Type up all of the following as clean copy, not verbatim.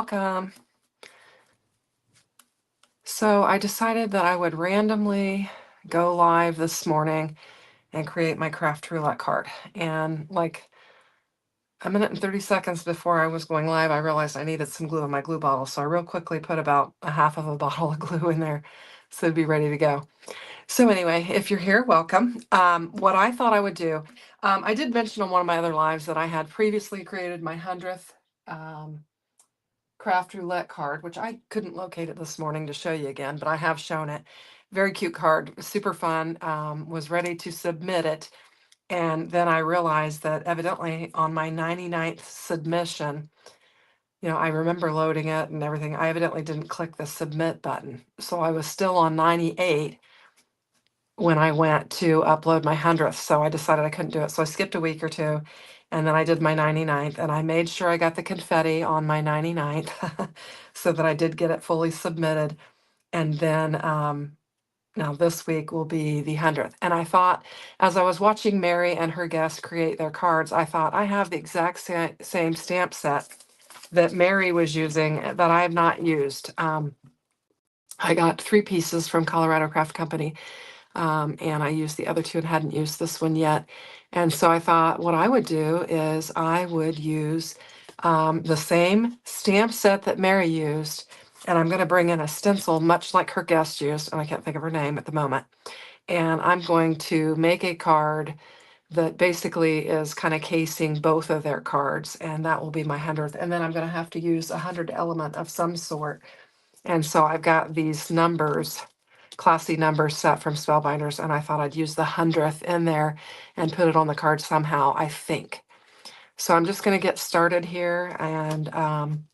welcome. So I decided that I would randomly go live this morning and create my craft roulette card. And like a minute and 30 seconds before I was going live, I realized I needed some glue in my glue bottle. So I real quickly put about a half of a bottle of glue in there so it'd be ready to go. So anyway, if you're here, welcome. What I thought I would do, I did mention on one of my other lives that I had previously created my 100th craft roulette card, which I couldn't locate it this morning to show you again, but I have shown it. Very cute card, super fun. Was ready to submit it. And then I realized that evidently on my 99th submission, I remember loading it and everything. I evidently didn't click the submit button. So I was still on 98 when I went to upload my 100th. So I decided I couldn't do it. So I skipped a week or two. And then I did my 99th, and I made sure I got the confetti on my 99th so that I did get it fully submitted. And then now this week will be the 100th. And I thought, as I was watching Mary and her guests create their cards, I thought I have the exact same stamp set that Mary was using that I have not used. I got 3 pieces from Colorado Craft Company. And I used the other 2 and hadn't used this one yet. And so I thought what I would do is I would use the same stamp set that Mary used, and I'm going to bring in a stencil much like her guest used, and I can't think of her name at the moment. And I'm going to make a card that basically is kind of casing both of their cards, and that will be my 100th. And then I'm going to have to use a 100 element of some sort. And so I've got these numbers, classy numbers set from Spellbinders, and I thought I'd use the 100th in there and put it on the card somehow, I think. So I'm just going to get started here and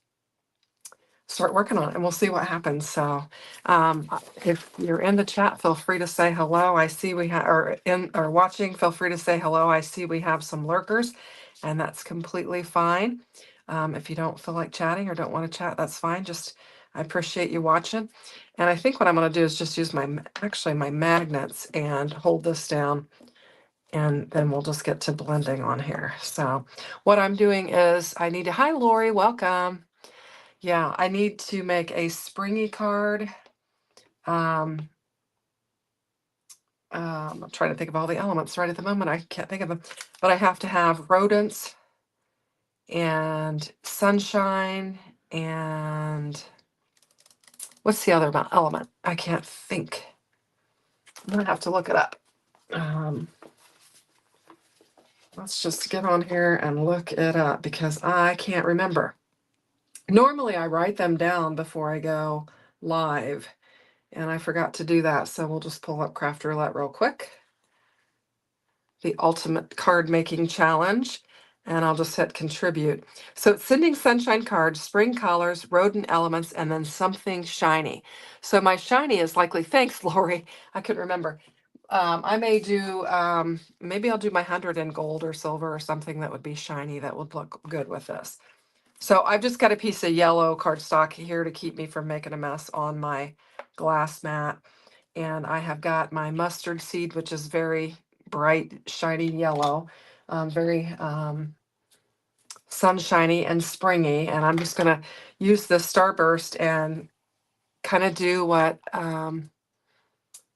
start working on it, and we'll see what happens. So if you're in the chat, feel free to say hello. I see we have, or watching, feel free to say hello. I see we have some lurkers, and that's completely fine. If you don't feel like chatting or don't want to chat, that's fine. I appreciate you watching. And I think what I'm going to do is just use my magnets and hold this down, and then we'll just get to blending on here. So what I'm doing is hi, Lori, welcome. Yeah, I need to make a springy card. I'm trying to think of all the elements right at the moment. I can't think of them, but I have to have rodents and sunshine and what's the other element? I can't think. I'm gonna have to look it up. Let's just get on here and look it up because I can't remember. Normally I write them down before I go live, and I forgot to do that. So we'll just pull up Craft Roulette real quick. The ultimate card making challenge. And I'll just hit contribute. So it's sending sunshine cards, spring colors, rodent elements, and then something shiny. So my shiny is likely, thanks, Lori. I couldn't remember. I may do, maybe I'll do my 100 in gold or silver or something that would be shiny that would look good with this. So I've just got a piece of yellow cardstock here to keep me from making a mess on my glass mat. And I have got my mustard seed, which is very bright, shiny yellow, very sunshiny and springy. And I'm just going to use this starburst and kind of do what Ann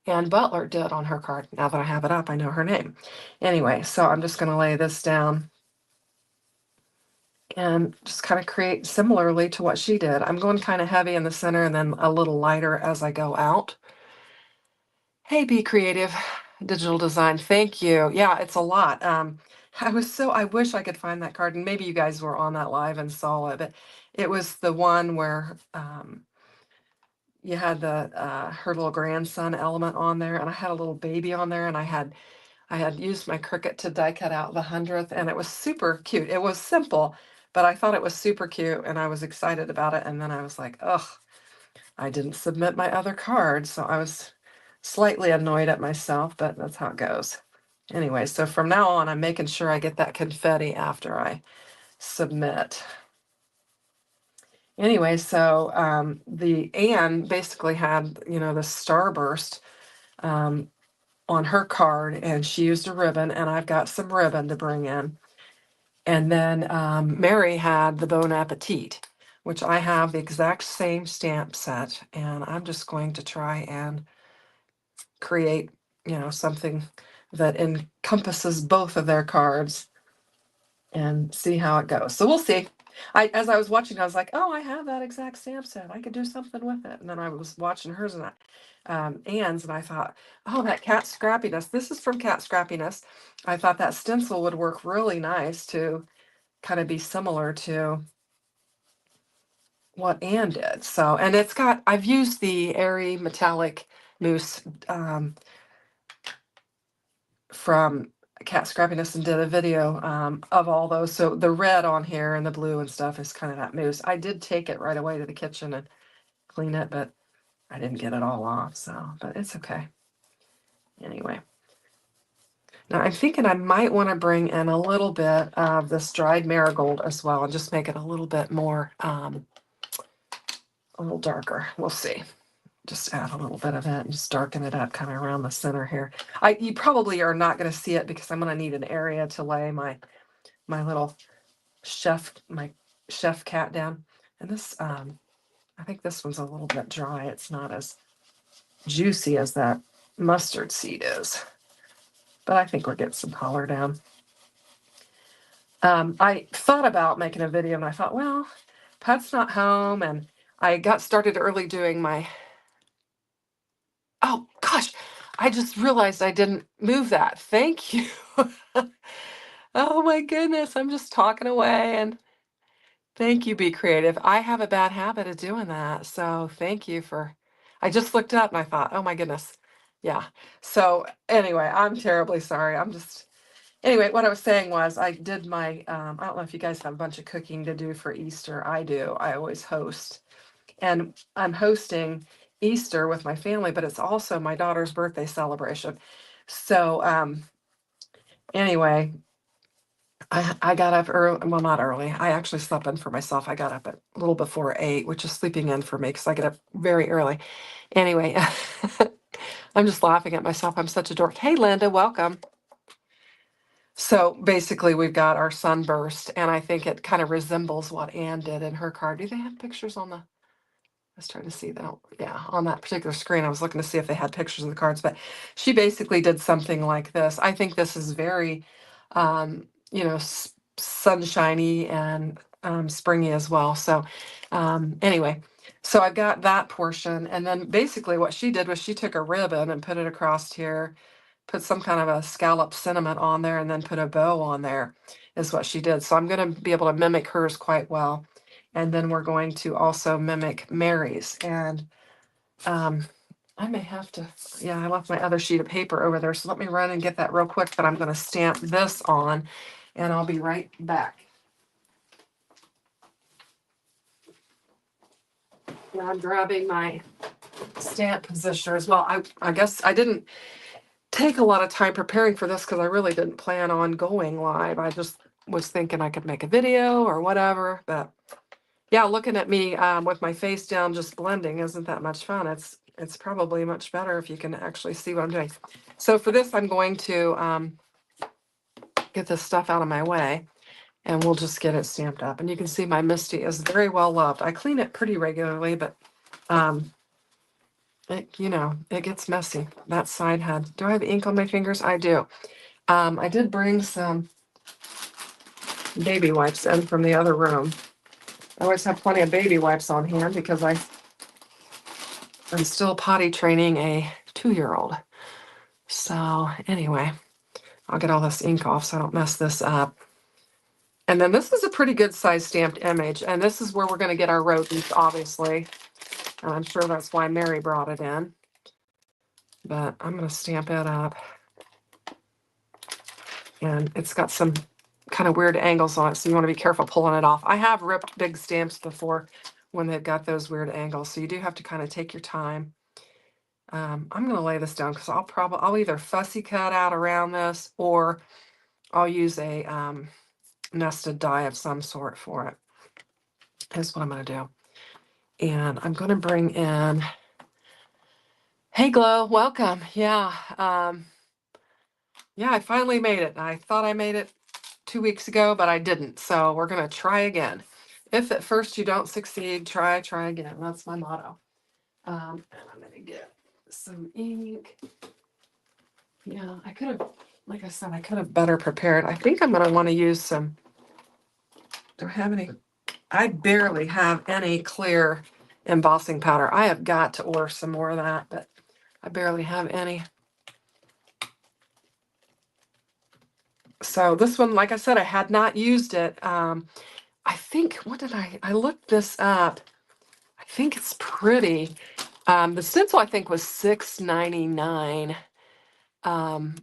Butler did on her card. Now that I have it up, I know her name. Anyway, so I'm just going to lay this down and just kind of create similarly to what she did. I'm going kind of heavy in the center and then a little lighter as I go out. Hey, Be Creative Digital Design. Thank you. Yeah, it's a lot. I wish I could find that card, and maybe you guys were on that live and saw it, but it was the one where you had the her little grandson element on there, and I had a little baby on there, and I had used my Cricut to die cut out the 100th, and it was super cute. It was simple, but I thought it was super cute, and I was excited about it. And then I was like, ugh, I didn't submit my other card, so I was slightly annoyed at myself, but that's how it goes. Anyway, so from now on, I'm making sure I get that confetti after I submit. Anyway, so the Anne basically had, the starburst on her card, and she used a ribbon, and I've got some ribbon to bring in. And then Mary had the Bon Appetit, which I have the exact same stamp set, and I'm just going to try and create, something that encompasses both of their cards and see how it goes. So we'll see. As I was watching, I was like, oh, I have that exact stamp set. I could do something with it. And then I was watching hers and Anne's, and I thought, oh, that Cat Scrappiness. This is from Cat Scrappiness. I thought that stencil would work really nice to kind of be similar to what Anne did. So, and I've used the airy metallic mousse from Cat Scrappiness and did a video of all those. So the red on here and the blue and stuff is kind of that mousse. I did take it right away to the kitchen and clean it, but I didn't get it all off. So, but it's okay. Anyway. Now I'm thinking I might want to bring in a little bit of this dried marigold as well and just make it a little bit more, a little darker. We'll see. Just add a little bit of it and just darken it up kind of around the center here. You probably are not going to see it because I'm going to need an area to lay my little chef cat down. And this, I think this one's a little bit dry. It's not as juicy as that mustard seed is, but I think we're getting some color down. I thought about making a video and I thought, well, Pat's not home, and I got started early doing my, oh gosh, I just realized I didn't move that. Thank you. Oh my goodness, I'm just talking away, and thank you, Be Creative. I have a bad habit of doing that, so thank you I just looked up and I thought, oh my goodness. Yeah. So anyway, I'm terribly sorry. Anyway, what I was saying was I did my, I don't know if you guys have a bunch of cooking to do for Easter. I do. I always host. And I'm hosting Easter with my family, but it's also my daughter's birthday celebration. So anyway, I got up early. Well, not early. I actually slept in for myself. I got up at a little before 8, which is sleeping in for me because I get up very early. Anyway, I'm just laughing at myself. I'm such a dork. Hey, Linda, welcome. So basically, we've got our sunburst, and I think it kind of resembles what Anne did in her card. Do they have pictures on the? I was trying to see that. Yeah, on that particular screen, I was looking to see if they had pictures of the cards, but she basically did something like this. I think this is very, sunshiny and springy as well. So anyway, so I've got that portion, and then basically what she did was she took a ribbon and put it across here, put some kind of a scallop sentiment on there, and then put a bow on there is what she did. So I'm going to be able to mimic hers quite well. And then we're going to also mimic Mary's. And I may have to, yeah, I left my other sheet of paper over there. So let me run and get that real quick, but I'm going to stamp this on and I'll be right back. Now I'm grabbing my stamp positioner as well. I guess I didn't take a lot of time preparing for this because I really didn't plan on going live. I just was thinking I could make a video or whatever, but yeah, looking at me with my face down just blending isn't that much fun. It's probably much better if you can actually see what I'm doing. So for this, I'm going to get this stuff out of my way, and we'll just get it stamped up. And you can see my Misty is very well loved. I clean it pretty regularly, but it gets messy. That side head. Do I have ink on my fingers? I do. I did bring some baby wipes in from the other room. I always have plenty of baby wipes on hand because I'm still potty training a 2-year-old. So anyway, I'll get all this ink off so I don't mess this up. And then this is a pretty good size stamped image. And this is where we're going to get our rodents, obviously. And I'm sure that's why Mary brought it in. But I'm going to stamp it up. And it's got some kind of weird angles on it, so you want to be careful pulling it off. I have ripped big stamps before when they've got those weird angles, so you do have to kind of take your time. I'm going to lay this down because I'll either fussy cut out around this or I'll use a nested die of some sort for it. Is what I'm going to do. And I'm going to bring in, hey Glow, welcome. Yeah, I finally made it. I thought I made it 2 weeks ago, but I didn't. So we're going to try again. If at first you don't succeed, try again. That's my motto. And I'm gonna get some ink. Yeah, I could have, like I said, I could have better prepared. I think I'm gonna want to use some. Do I have any? I barely have any clear embossing powder. I have got to order some more of that, but I barely have any. So this one, like I said, I had not used it. I think, what did I looked this up. I think it's pretty. The stencil I think was $6.99.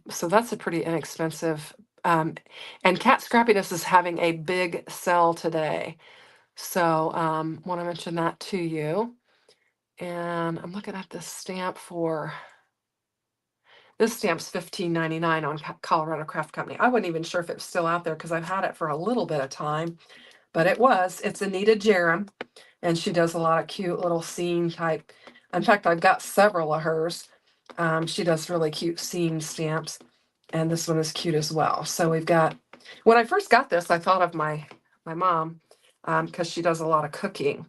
So that's a pretty inexpensive. And Cat Scrappiness is having a big sale today. So want to mention that to you. And I'm looking at this stamp for, this stamp's $15.99 on Colorado Craft Company. I wasn't even sure if it was still out there because I've had it for a little bit of time, but it was. It's Anita Jerem, and she does a lot of cute little scene type. In fact, I've got several of hers. She does really cute scene stamps, and this one is cute as well. So we've got, when I first got this, I thought of my mom, because she does a lot of cooking,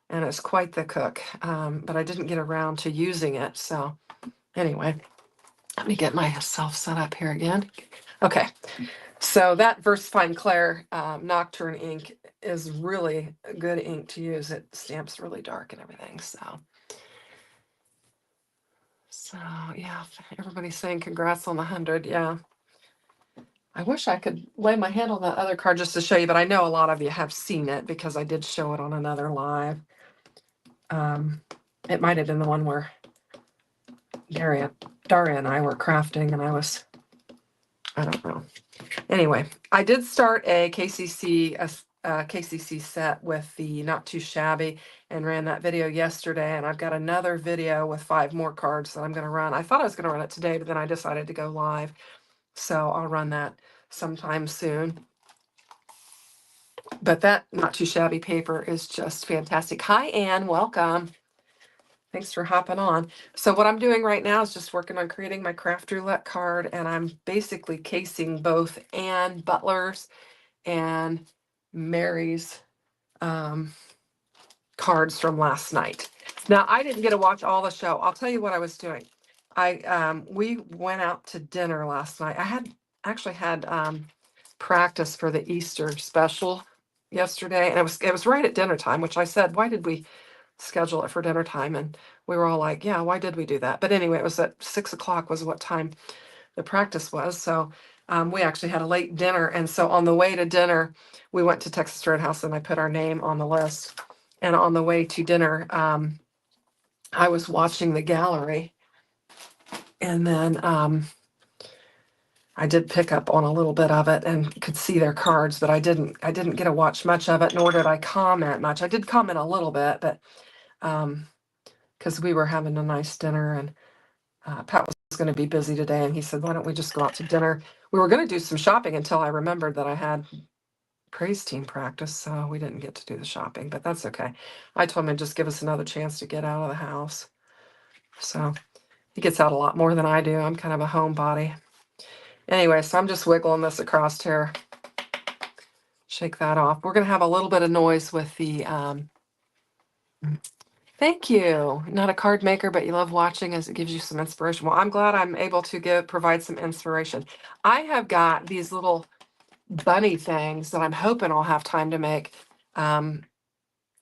and it's quite the cook, but I didn't get around to using it. So anyway, let me get myself set up here again. Okay, so that Versafine Claire Nocturne ink is really a good ink to use. It stamps really dark and everything. So yeah, everybody's saying congrats on the 100. Yeah, I wish I could lay my hand on that other card just to show you, but I know a lot of you have seen it because I did show it on another live. It might have been the one where Daria and I were crafting, and I don't know. Anyway, I did start a KCC set with the Not Too Shabby and ran that video yesterday, and I've got another video with 5 more cards that I'm going to run. I thought I was going to run it today, but then I decided to go live, so I'll run that sometime soon. But that Not Too Shabby paper is just fantastic. Hi, Anne. Welcome. Thanks for hopping on. So what I'm doing right now is just working on creating my craft roulette card, and I'm basically casing both Anne Butler's and Mary's cards from last night. Now, I didn't get to watch all the show. I'll tell you what I was doing. We went out to dinner last night. I had actually had practice for the Easter special yesterday, and it was right at dinner time, which I said, why did we schedule it for dinner time? And we were all like, yeah, why did we do that? But anyway, it was at 6 o'clock was what time the practice was. So we actually had a late dinner. And so on the way to dinner, we went to Texas Roadhouse and I put our name on the list. And on the way to dinner, I was watching the gallery, and then I did pick up on a little bit of it and could see their cards, but I didn't get to watch much of it, nor did I comment much. I did comment a little bit, but because we were having a nice dinner, and Pat was going to be busy today, and he said, why don't we just go out to dinner? We were going to do some shopping until I remembered that I had praise team practice, so we didn't get to do the shopping, but that's okay. I told him to just give us another chance to get out of the house. So he gets out a lot more than I do. I'm kind of a homebody. Anyway, so I'm just wiggling this across here. Shake that off. We're going to have a little bit of noise with the, thank you. Not a card maker, but you love watching as it gives you some inspiration. Well, I'm glad I'm able to provide some inspiration. I have got these little bunny things that I'm hoping I'll have time to make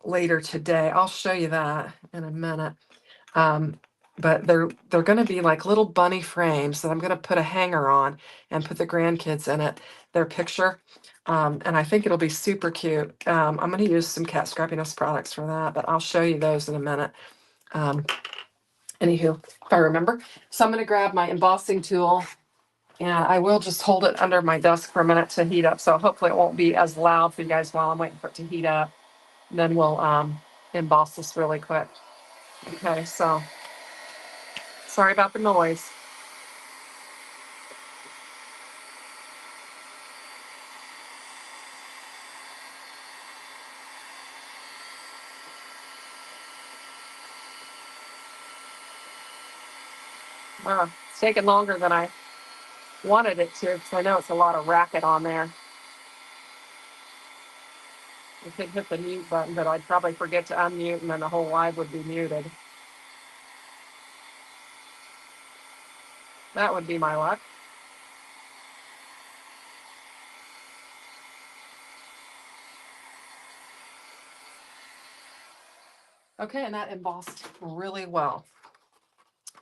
later today. I'll show you that in a minute. But they're going to be like little bunny frames that I'm going to put a hanger on and put the grandkids in it, their picture. And I think it'll be super cute. I'm going to use some Cat Scrappiness products for that, but I'll show you those in a minute. Anywho, if I remember. So I'm going to grab my embossing tool, and I will just hold it under my desk for a minute to heat up. So hopefully it won't be as loud for you guys while I'm waiting for it to heat up. And then we'll emboss this really quick. Okay, so sorry about the noise. It's taking longer than I wanted it to, because I know it's a lot of racket on there. I could hit the mute button, but I'd probably forget to unmute and then the whole live would be muted. That would be my luck. Okay, and that embossed really well.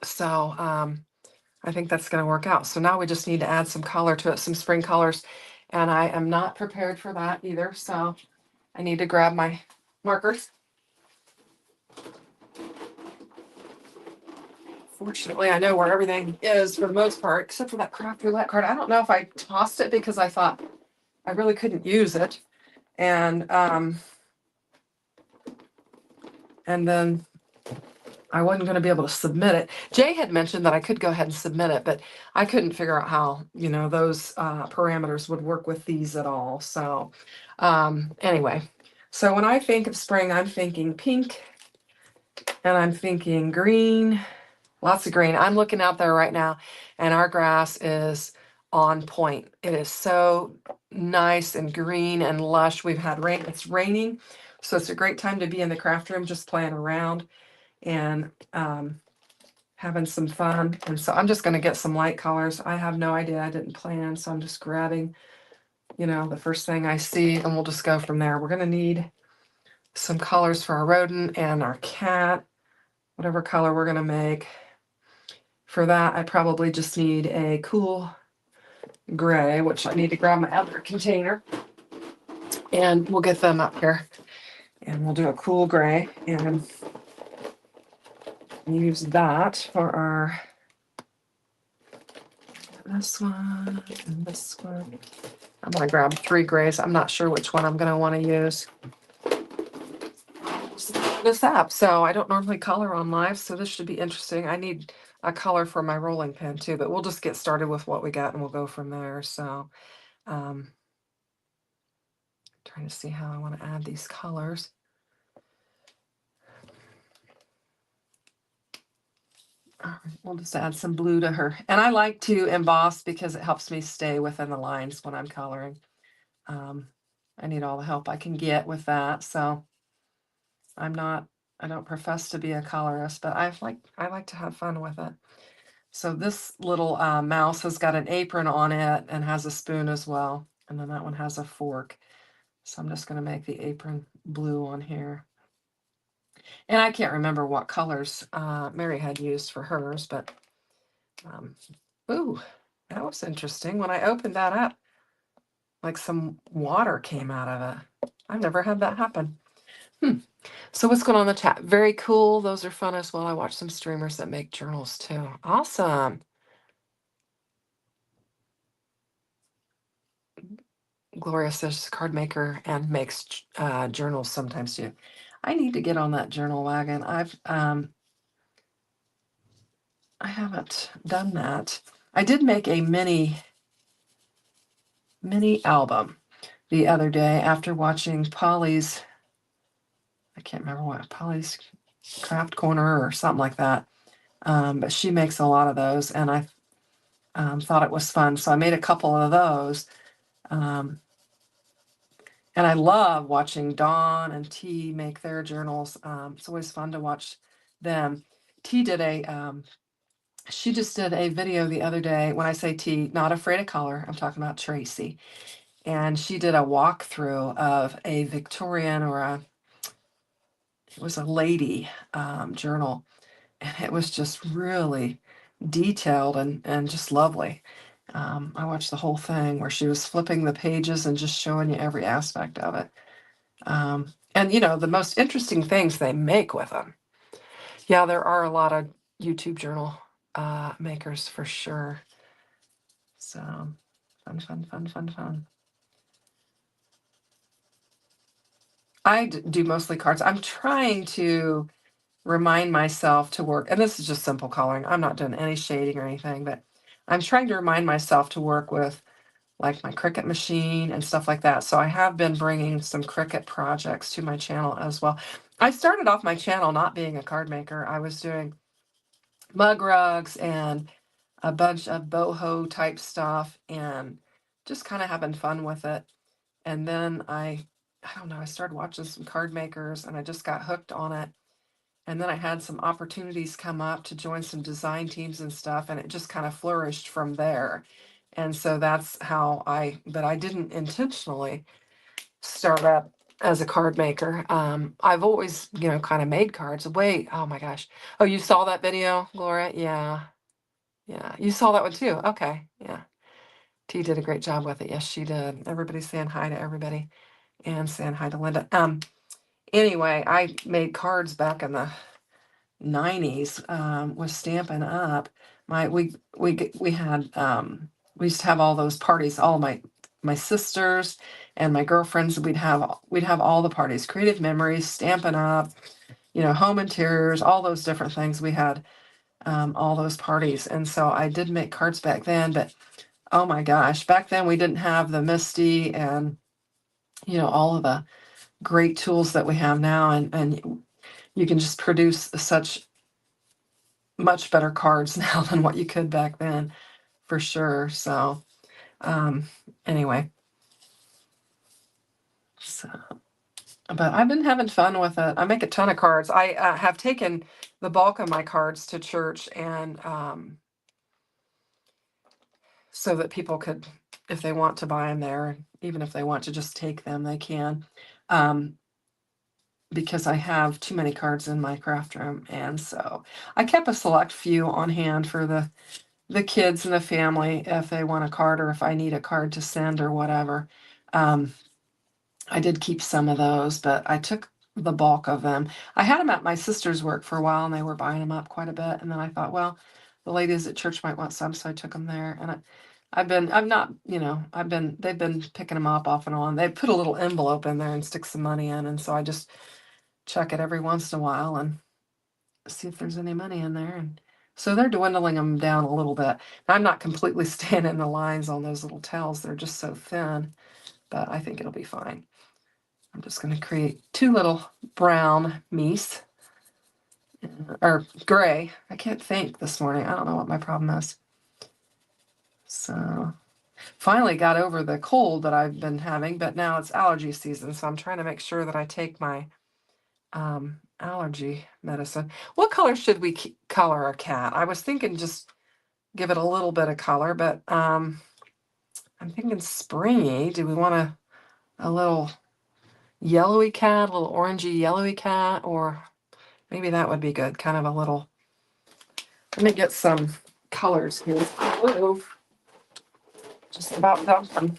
So I think that's going to work out. So now we just need to add some color to it, some spring colors. And I am not prepared for that either. So I need to grab my markers. Fortunately, I know where everything is for the most part, except for that craft roulette card. I don't know if I tossed it because I thought I really couldn't use it. And then I wasn't going to be able to submit it. Jay had mentioned that I could go ahead and submit it, but I couldn't figure out how, those parameters would work with these at all. So anyway, so when I think of spring, I'm thinking pink and I'm thinking green, lots of green. I'm looking out there right now and our grass is on point. It is so nice and green and lush. We've had rain. It's raining. So it's a great time to be in the craft room, just playing around and having some fun. And so I'm just going to get some light colors. I have no idea. I didn't plan. So I'm just grabbing, the first thing I see, and we'll just go from there. We're going to need some colors for our rodent and our cat, whatever color we're going to make. For that, I probably just need a cool gray, which I need to grab my other container. And we'll get them up here. And we'll do a cool gray and use that for our this one and this one. I'm going to grab 3 grays. I'm not sure which one I'm going to want to use. This app, so I don't normally color on live, so this should be interesting. I need a color for my rolling pin too, but we'll just get started with what we got and we'll go from there. So trying to see how I want to add these colors. All right, we'll just add some blue to her. And I like to emboss because it helps me stay within the lines when I'm coloring. I need all the help I can get with that. So I don't profess to be a colorist, but I like to have fun with it. So this little mouse has got an apron on it and has a spoon as well. And then that one has a fork. So I'm just going to make the apron blue on here. And I can't remember what colors Mary had used for hers, but ooh, that was interesting. When I opened that up, like some water came out of it. I've never had that happen. So what's going on in the chat? Very cool. Those are fun as well. I watch some streamers that make journals too. Awesome. Gloria says card maker and makes journals sometimes too. I need to get on that journal wagon. I haven't done that. I did make a mini album the other day after watching Polly's, I can't remember what, Polly's Craft Corner or something like that. But she makes a lot of those, and I thought it was fun. So I made a couple of those. And I love watching Dawn and T make their journals. It's always fun to watch them. T did she just did a video the other day. When I say T, not afraid of color, I'm talking about Tracy. And she did a walkthrough of a Victorian it was a lady journal. And it was just really detailed and just lovely. I watched the whole thing where she was flipping the pages and just showing you every aspect of it. And the most interesting things they make with them. Yeah, there are a lot of YouTube journal makers for sure. So fun. I do mostly cards. I'm trying to remind myself to work, and this is just simple coloring. I'm not doing any shading or anything, but I'm trying to remind myself to work with like my Cricut machine and stuff like that. So I have been bringing some Cricut projects to my channel as well. I started off my channel not being a card maker. I was doing mug rugs and a bunch of boho type stuff and just kind of having fun with it. And then I I don't know, I started watching some card makers and I just got hooked on it. And then I had some opportunities come up to join some design teams and stuff, and it just kind of flourished from there. And so that's how but I didn't intentionally start up as a card maker. I've always, kind of made cards. Wait, oh my gosh. Oh, you saw that video, Laura? Yeah. Yeah. You saw that one too. Okay. Yeah. T did a great job with it. Yes, she did. Everybody's saying hi to everybody and saying hi to Linda. Anyway, I made cards back in the 90s, was Stampin' Up. We had we used to have all those parties, all my sisters and my girlfriends, we'd have all the parties, Creative Memories, Stampin' Up, home interiors, all those different things. We had all those parties. And so I did make cards back then, but oh my gosh, back then we didn't have the Misty and all of the great tools that we have now, and you can just produce such much better cards now than what you could back then, for sure. So um anyway, so but I've been having fun with it. I make a ton of cards. I have taken the bulk of my cards to church, and so that people could, if they want to buy them there, even if they want to just take them, they can, um because I have too many cards in my craft room. And so I kept a select few on hand for the kids and the family if they want a card, or if I need a card to send or whatever. Um, I did keep some of those, but I took the bulk of them. I had them at my sister's work for a while, and they were buying them up quite a bit. And then I thought, well, the ladies at church might want some, so I took them there. And I've not, they've been picking them up off and on. They put a little envelope in there and stick some money in, and so I just check it every once in a while and see if there's any money in there. And so they're dwindling them down a little bit. I'm not completely staying in the lines on those little tails. They're just so thin, but I think it'll be fine. I'm just going to create two little brown meese, or gray. I can't think this morning. I don't know what my problem is. So finally got over the cold that I've been having, but now it's allergy season. So I'm trying to make sure that I take my allergy medicine. What color should we color a cat? I was thinking just give it a little bit of color, but I'm thinking springy. Do we want a little yellowy cat, a little orangey yellowy cat, or maybe that would be good, kind of a little. Let me get some colors here. Blue, just about done.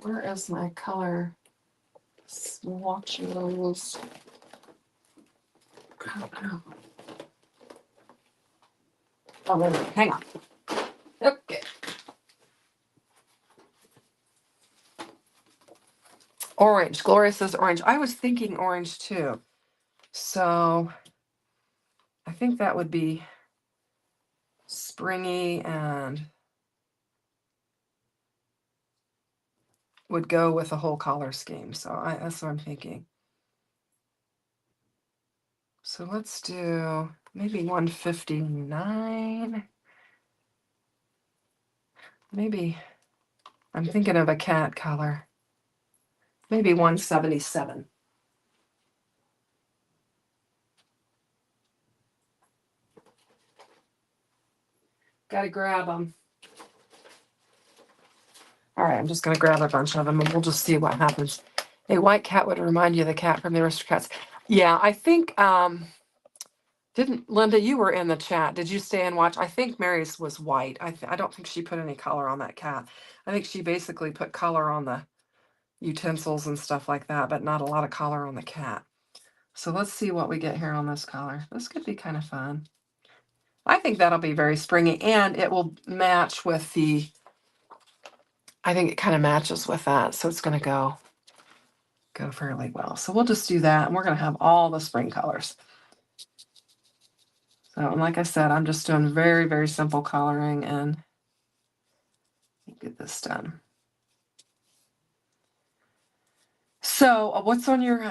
Where is my color swatches? Oh, wait a minute. Hang on. Okay. Orange. Gloria says orange. I was thinking orange too. So I think that would be springy and would go with the whole color scheme. So that's what I'm thinking. So let's do maybe 159. Maybe I'm thinking of a cat color. Maybe 177. Got to grab them. All right, I'm just going to grab a bunch of them and we'll just see what happens. A white cat would remind you of the cat from the Aristocats. Yeah, I think, didn't Linda, you were in the chat. Did you stay and watch? I think Mary's was white. I don't think she put any color on that cat. I think she basically put color on the utensils and stuff like that, but not a lot of color on the cat. So let's see what we get here on this color. This could be kind of fun. I think that'll be very springy, and it will match with I think it kind of matches with that. So it's going to go fairly well. So we'll just do that, and we're going to have all the spring colors. So, and like I said, I'm just doing very, very simple coloring and get this done. So what's on your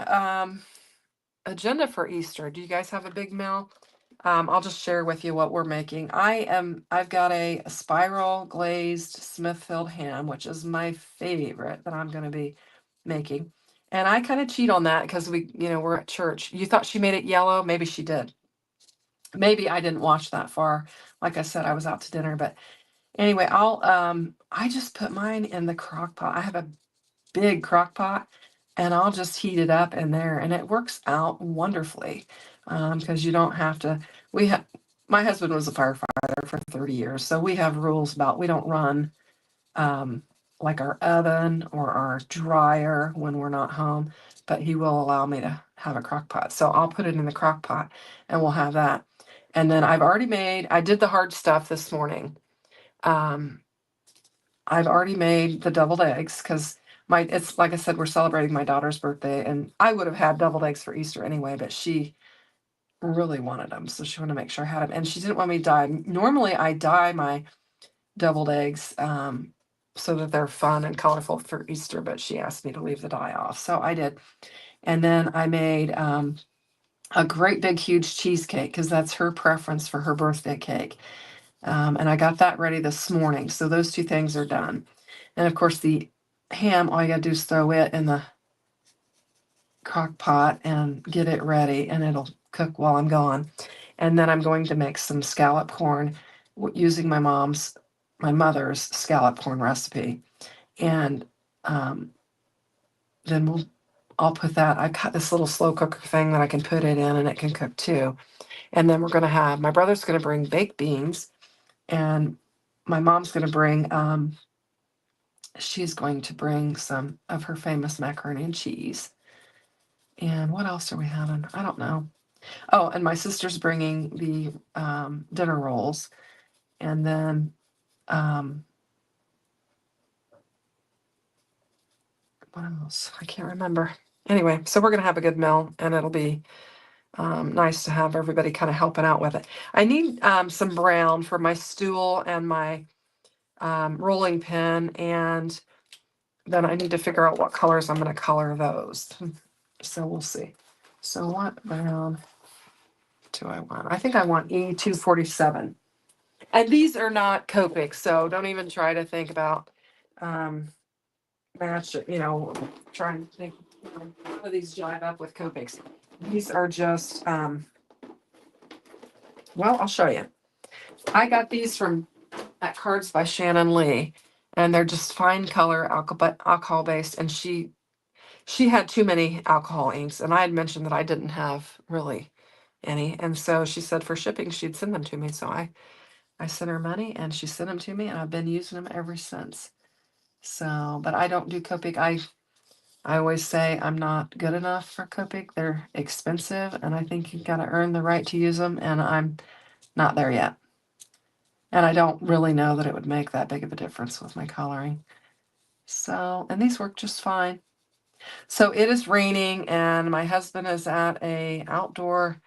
agenda for Easter? Do you guys have a big meal? I'll just share with you what we're making. I've got a spiral glazed Smithfield ham, which is my favorite that I'm going to be making. And I kind of cheat on that because we're at church. You thought she made it yellow? Maybe she did. Maybe I didn't watch that far. Like I said, I was out to dinner, but anyway, I just put mine in the crock pot. I have a big crock pot and I'll just heat it up in there and it works out wonderfully. Because you don't have to, my husband was a firefighter for 30 years, so we have rules about, we don't run um, like our oven or our dryer when we're not home, but he will allow me to have a crock pot. So I'll put it in the crock pot and we'll have that. And then I did the hard stuff this morning. Um, I've already made the deviled eggs because it's like I said, we're celebrating my daughter's birthday, and I would have had deviled eggs for Easter anyway, but she really wanted them, so she wanted to make sure I had them, and she didn't want me to dye. Normally, I dye my deviled eggs so that they're fun and colorful for Easter, but she asked me to leave the dye off, so I did. And then I made a great big huge cheesecake because that's her preference for her birthday cake. And I got that ready this morning. So those two things are done. And of course, the ham, all you gotta do is throw it in the crock pot and get it ready, and it'll cook while I'm gone. And then I'm going to make some scallop corn using my mother's scallop corn recipe. And then I'll put that. I got this little slow cooker thing that I can put it in, and it can cook too. And then my brother's gonna bring baked beans, and my mom's gonna bring she's going to bring some of her famous macaroni and cheese. And what else are we having? I don't know. Oh, and my sister's bringing the dinner rolls. And then what else? I can't remember. Anyway, so we're going to have a good meal, and it'll be nice to have everybody kind of helping out with it. I need some brown for my stool and my rolling pin, and then I need to figure out what colors I'm going to color those. So we'll see. So what brown do I want? I think I want E247. And these are not Copic, so don't even try to think about match, trying to think, how do these jive up with Copics? These are just, well, I'll show you. I got these from at Cards by Shannon Lee, and they're just fine color alcohol based, and she had too many alcohol inks, and I had mentioned that I didn't have really any, and so she said for shipping she'd send them to me. So I sent her money and she sent them to me, and I've been using them ever since. So, but I don't do Copic. I always say I'm not good enough for Copic. They're expensive, and I think you've got to earn the right to use them, and I'm not there yet. And I don't really know that it would make that big of a difference with my coloring. So, and these work just fine. So it is raining, and my husband is at a outdoor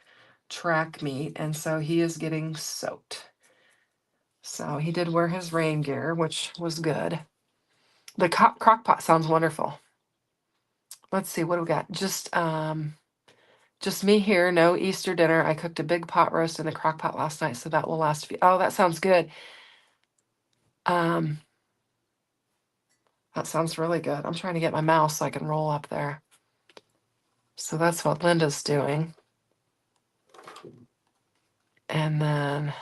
track meet, and so he is getting soaked. So he did wear his rain gear, which was good. The crock pot sounds wonderful. Let's see, what do we got? Just me here, no Easter dinner. I cooked a big pot roast in the crock pot last night, so that will last. Oh, that sounds good. That sounds really good. I'm trying to get my mouse so I can roll up there. So that's what Linda's doing. And then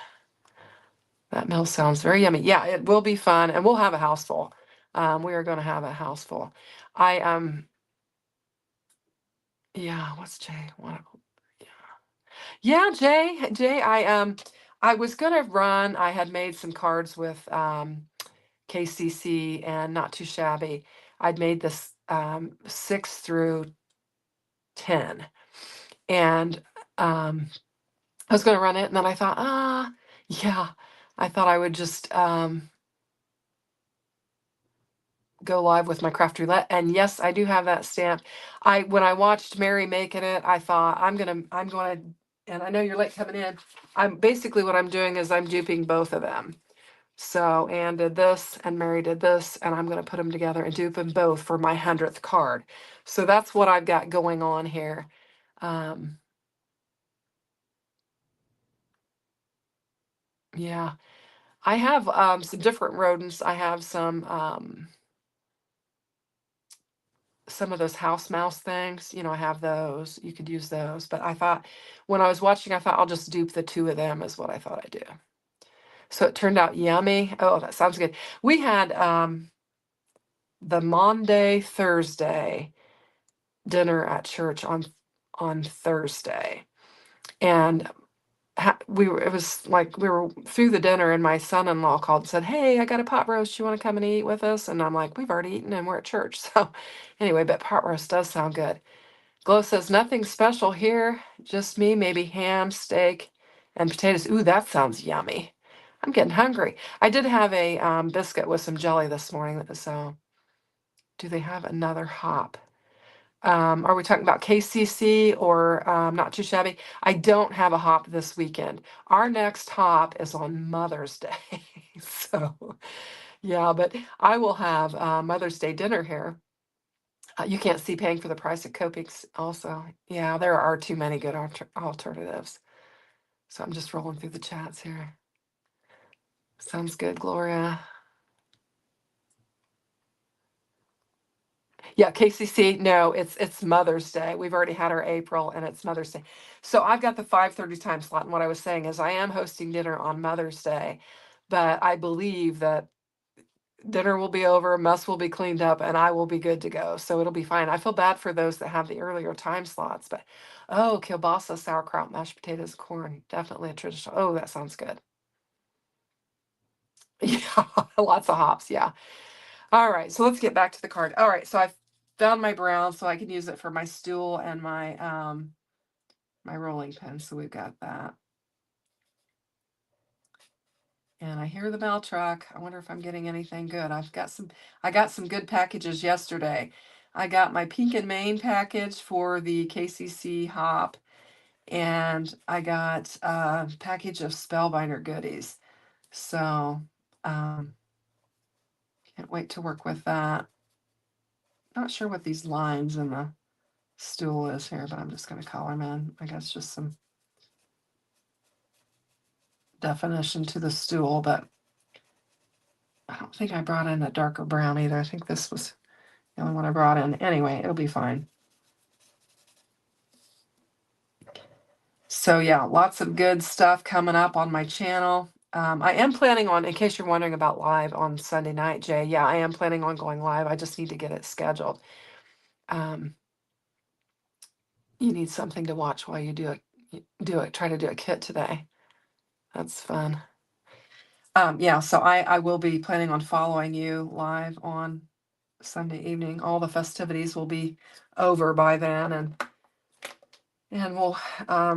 that meal sounds very yummy. Yeah, it will be fun, and we'll have a house full. We are going to have a house full. Yeah, what's Jay? Yeah, Jay, I was gonna run. I had made some cards with KCC, and not too shabby. I'd made this 6 through 10, and I was gonna run it, and then I thought, yeah, I thought I would just go live with my craft roulette. And yes, I do have that stamp. When I watched Mary making it, I thought I'm gonna, and I know you're late coming in. Basically what I'm doing is I'm duping both of them. So Anne did this and Mary did this, and I'm gonna put them together and dupe them both for my 100th card. So that's what I've got going on here. Yeah. I have some different rodents. I have some of those house mouse things. I have those. You could use those. But I thought when I was watching, I thought I'll just dupe the two of them is what I thought I'd do. So it turned out yummy. Oh, that sounds good. We had the Monday, Thursday dinner at church on Thursday. And it was like we were through the dinner and my son-in-law called and said, "Hey, I got a pot roast. You want to come and eat with us?" And I'm like, "We've already eaten and we're at church." So anyway, but pot roast does sound good. Glow says, "Nothing special here. Just me, maybe ham, steak, and potatoes." Ooh, that sounds yummy. I'm getting hungry. I did have a biscuit with some jelly this morning. So do they have another hop? Are we talking about KCC or Not Too Shabby? I don't have a hop this weekend. Our next hop is on Mother's Day. So, yeah, but I will have Mother's Day dinner here. You can't see paying for the price of Copics also. Yeah, there are too many good alternatives. So I'm just rolling through the chats here. Sounds good, Gloria. Yeah, KCC. No, it's Mother's Day. We've already had our April, and it's Mother's Day. So I've got the 5:30 time slot. And what I was saying is, I am hosting dinner on Mother's Day, but I believe that dinner will be over, mess will be cleaned up, and I will be good to go. So it'll be fine. I feel bad for those that have the earlier time slots, but oh, kielbasa, sauerkraut, mashed potatoes, corn, definitely a traditional. Oh, that sounds good. Yeah, lots of hops. Yeah. All right, so let's get back to the card. All right, so I found my brown, so I can use it for my stool and my rolling pin. So we've got that. And I hear the mail truck. I wonder if I'm getting anything good. I got some good packages yesterday. I got my Pink and Main package for the KCC hop, and I got a package of Spellbinder goodies. So can't wait to work with that. Not sure what these lines in the stool is here, but I'm just going to color them in. I guess just some definition to the stool, but I don't think I brought in a darker brown either. I think this was the only one I brought in. Anyway, it'll be fine. So yeah, lots of good stuff coming up on my channel. I am planning on, in case you're wondering about live on Sunday night, Jay, yeah, I am planning on going live. I just need to get it scheduled. You need something to watch while you do it. Try to do a kit today. That's fun. Yeah, so I will be planning on following you live on Sunday evening. All the festivities will be over by then, and we'll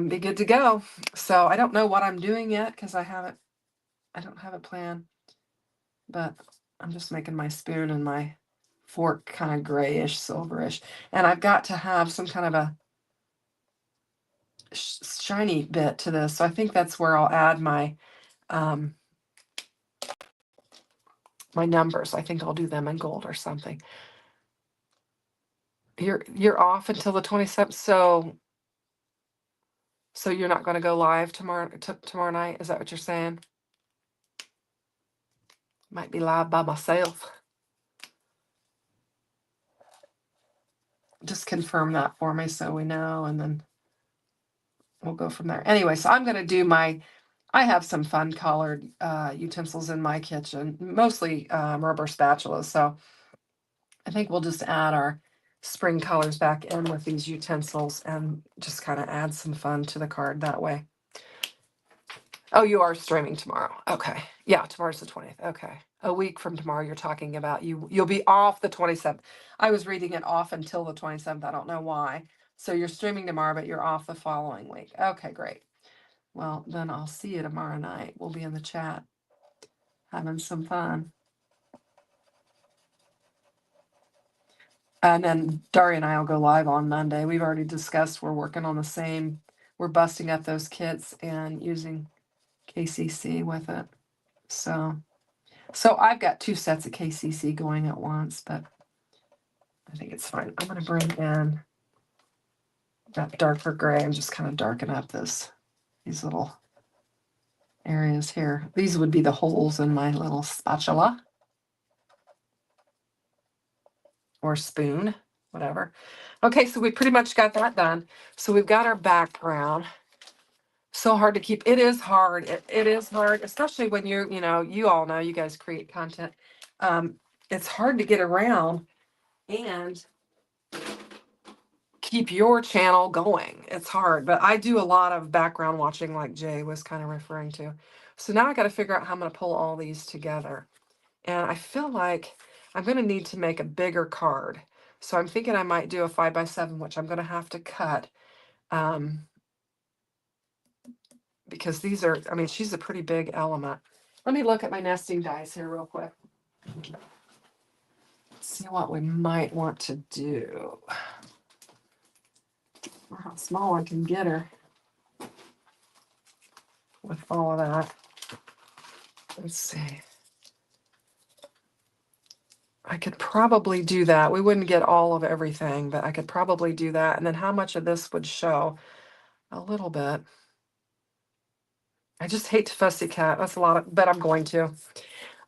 be good to go. So I don't know what I'm doing yet because I don't have a plan, but I'm just making my spoon and my fork kind of grayish, silverish, and I've got to have some kind of a shiny bit to this. So I think that's where I'll add my my numbers. I think I'll do them in gold or something. You're off until the 27th, so you're not going to go live tomorrow night? Is that what you're saying? Might be live by myself. Just confirm that for me so we know, and then we'll go from there. Anyway, so I'm going to do I have some fun colored utensils in my kitchen, mostly rubber spatulas. So I think we'll just add our spring colors back in with these utensils and just kind of add some fun to the card that way. Oh, you are streaming tomorrow. Okay. Yeah, tomorrow's the 20th. Okay. A week from tomorrow, you're talking about you'll be off the 27th. I was reading it off until the 27th. I don't know why. So you're streaming tomorrow, but you're off the following week. Okay, great. Well, then I'll see you tomorrow night. We'll be in the chat having some fun. And then Daria and I will go live on Monday. We've already discussed we're working on we're busting up those kits and using KCC with it. So I've got 2 sets of KCC going at once, but I think it's fine. I'm going to bring in that darker gray and just kind of darken up these little areas here. These would be the holes in my little spatula or spoon, whatever. Okay, so we pretty much got that done. So we've got our background. So hard to keep. It is hard. It is hard, especially when you all know, you guys create content. Um, it's hard to get around and keep your channel going. It's hard, but I do a lot of background watching like Jay was kind of referring to. So now I got to figure out how I'm going to pull all these together. And I feel like I'm going to need to make a bigger card. So I'm thinking I might do a 5x7, which I'm going to have to cut. Because these are, I mean, she's a pretty big element. Let me look at my nesting dies here real quick. See what we might want to do. Or how small I can get her with all of that. Let's see. I could probably do that. We wouldn't get all of everything, but I could probably do that. And then how much of this would show? A little bit. I just hate to fussy cut. That's a lot of, but I'm going to.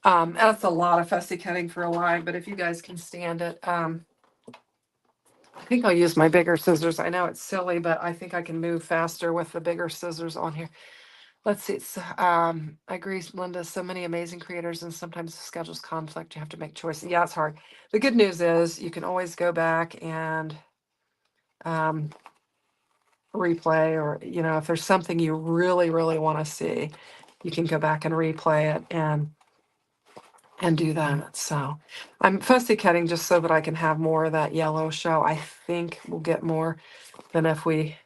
That's a lot of fussy cutting for a live, but if you guys can stand it, I think I'll use my bigger scissors. I know it's silly, but I think I can move faster with the bigger scissors on here. Let's see. It's, I agree, Linda. So many amazing creators, and sometimes the schedules conflict. You have to make choices. Yeah, it's hard. The good news is you can always go back and replay, or if there's something you really, really want to see, you can go back and replay it and do that. So I'm fussy cutting just so that I can have more of that yellow show. I think we'll get more than if we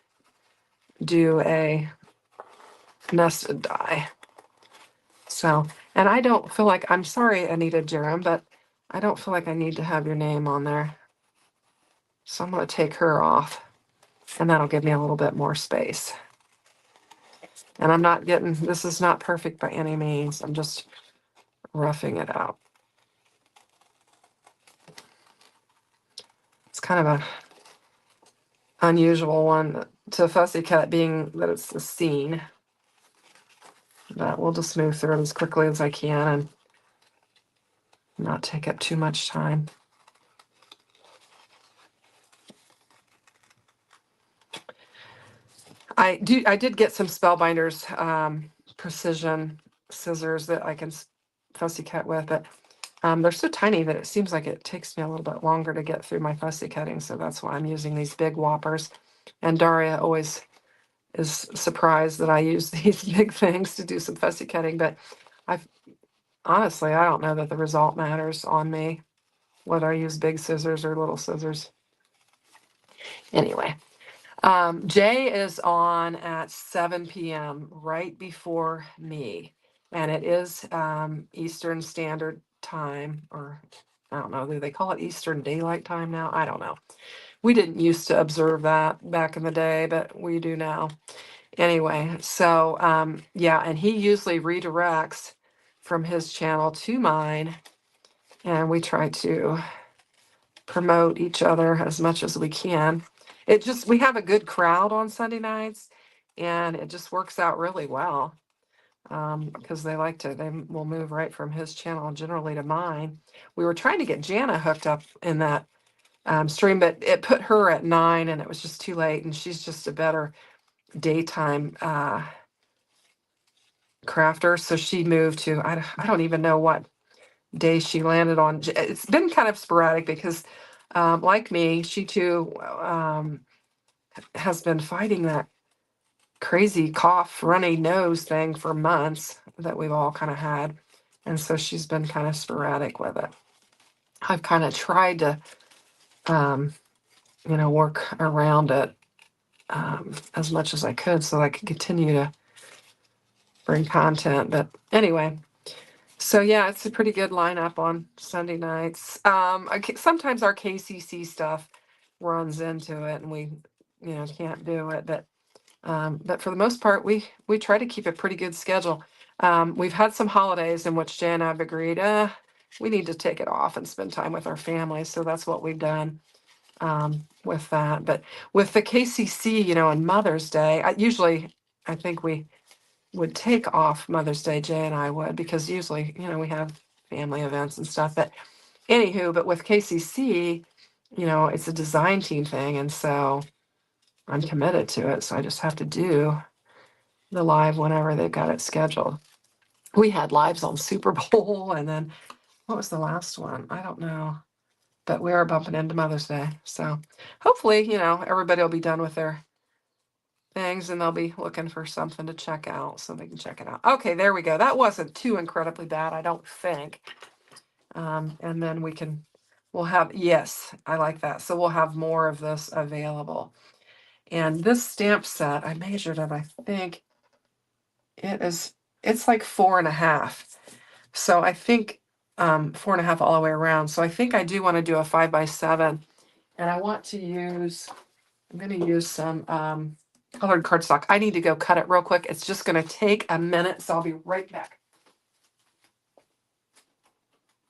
do a nested die. So, and I don't feel like, I'm sorry, Anita Jerem, but I don't feel like I need to have your name on there. So I'm going to take her off, and that'll give me a little bit more space. And I'm not getting, this is not perfect by any means. I'm just roughing it out. It's kind of a unusual one to fussy cut, being that it's the scene. But we'll just move through it as quickly as I can and not take up too much time. I did get some Spellbinders precision scissors that I can fussy cut with, but they're so tiny that it seems like it takes me a little bit longer to get through my fussy cutting. So that's why I'm using these big whoppers. And Daria always is surprised that I use these big things to do some fussy cutting, but honestly, I don't know that the result matters on me, whether I use big scissors or little scissors. Anyway, Jay is on at 7 p.m. right before me, and it is Eastern Standard Time, or I don't know, do they call it Eastern Daylight Time now? I don't know. We didn't used to observe that back in the day, but we do now. Anyway, so yeah, and he usually redirects from his channel to mine, and we try to promote each other as much as we can. We have a good crowd on Sunday nights, and it just works out really well, because they will move right from his channel generally to mine. We were trying to get Jana hooked up in that stream, but it put her at 9 and it was just too late, and she's just a better daytime crafter. So she moved to, I don't even know what day she landed on. It's been kind of sporadic because like me, she too has been fighting that crazy cough, runny nose thing for months that we've all kind of had. And so she's been kind of sporadic with it. I've kind of tried to, work around it as much as I could so I could continue to bring content. But anyway, so yeah, it's a pretty good lineup on Sunday nights. Sometimes our KCC stuff runs into it and we, can't do it. But for the most part, we try to keep a pretty good schedule. We've had some holidays in which Jay and I have agreed, we need to take it off and spend time with our families. So that's what we've done with that. But with the KCC, on Mother's Day, I think we would take off Mother's Day, Jay and I would, because usually, we have family events and stuff. But anywho, but with KCC, it's a design team thing. And so I'm committed to it. So I just have to do the live whenever they've got it scheduled. We had lives on Super Bowl, and then what was the last one? I don't know. But we are bumping into Mother's Day. So hopefully, everybody will be done with their things and they'll be looking for something to check out so they can check it out. Okay, there we go. That wasn't too incredibly bad, I don't think. And then we'll have, yes, I like that. So we'll have more of this available. And this stamp set, I measured it, I think it's like 4.5. So I think 4.5 all the way around. So I think I do want to do a 5x7, and I want to use, I'm going to use some colored cardstock. I need to go cut it real quick. It's just going to take a minute, so I'll be right back.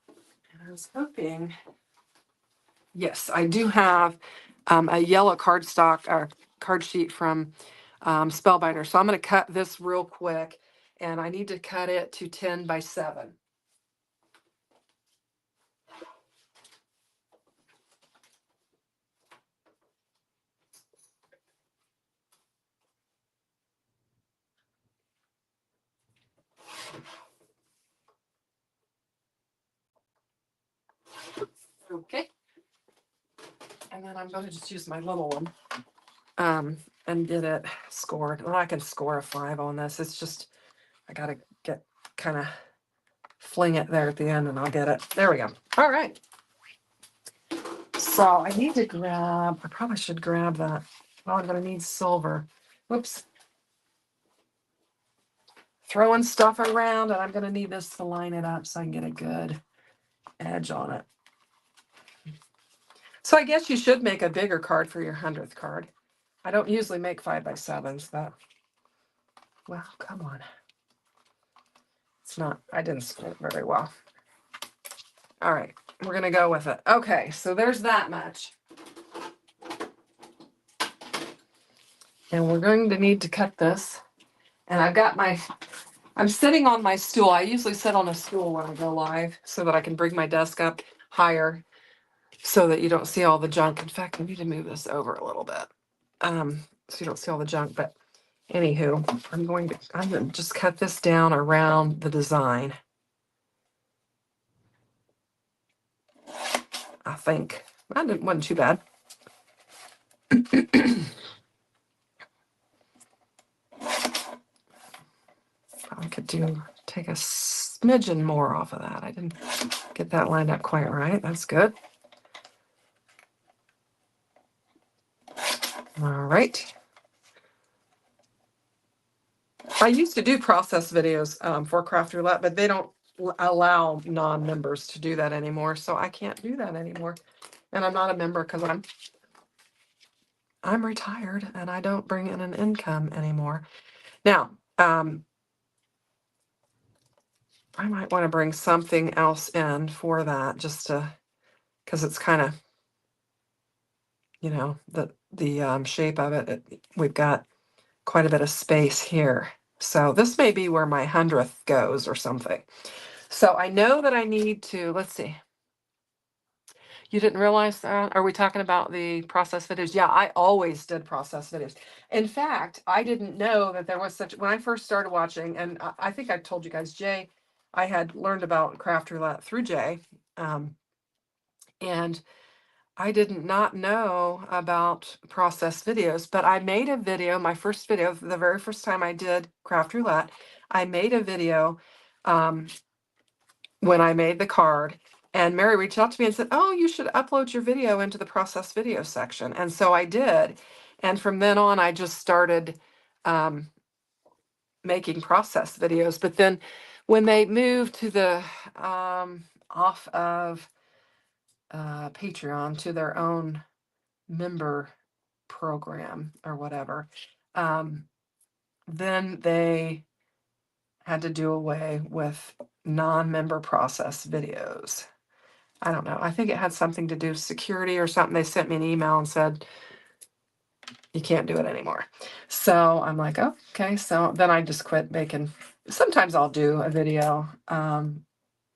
And I was hoping, yes, I do have a yellow cardstock or card sheet from Spellbinder. So I'm going to cut this real quick, and I need to cut it to 10x7. Okay. And then I'm going to just use my little one and get it scored. Well, I can score a 5 on this. It's just, I got to get kind of fling it there at the end and I'll get it. There we go. All right. So I need to grab, I probably should grab that. Well, I'm going to need silver. Whoops. Throwing stuff around, and I'm going to need this to line it up so I can get a good edge on it. So I guess you should make a bigger card for your 100th card. I don't usually make 5x7s, but, well, come on. It's not, I didn't score it very well. All right, we're going to go with it. Okay, so there's that much. And we're going to need to cut this. And I've got I'm sitting on my stool. I usually sit on a stool when I go live so that I can bring my desk up higher so that you don't see all the junk. In fact, I need to move this over a little bit so you don't see all the junk. But anywho, I'm going to just cut this down around the design. I think that wasn't too bad. I could take a smidgen more off of that. I didn't get that lined up quite right. That's good. All right. I used to do process videos for Craft Roulette, but they don't allow non-members to do that anymore. So I can't do that anymore. And I'm not a member because I'm retired and I don't bring in an income anymore. Now, I might want to bring something else in for that just to, because it's kind of, the shape of it. We've got quite a bit of space here. So this may be where my 100th goes or something. So I know that I need to, let's see. You didn't realize that? Are we talking about the process videos? Yeah, I always did process videos. In fact, I didn't know that there was when I first started watching, and I think I told you guys, Jay, I had learned about Craft Roulette through Jay. And I did not know about process videos, but I made a video, my first video, the very first time I did Craft Roulette, I made a video when I made the card, and Mary reached out to me and said, oh, you should upload your video into the process video section. And so I did. And from then on, I just started making process videos. But then when they moved to the off of Patreon to their own member program or whatever, then they had to do away with non-member process videos. I don't know. I think it had something to do with security or something. They sent me an email and said, you can't do it anymore. So I'm like, oh, okay. So then I just quit making. Sometimes I'll do a video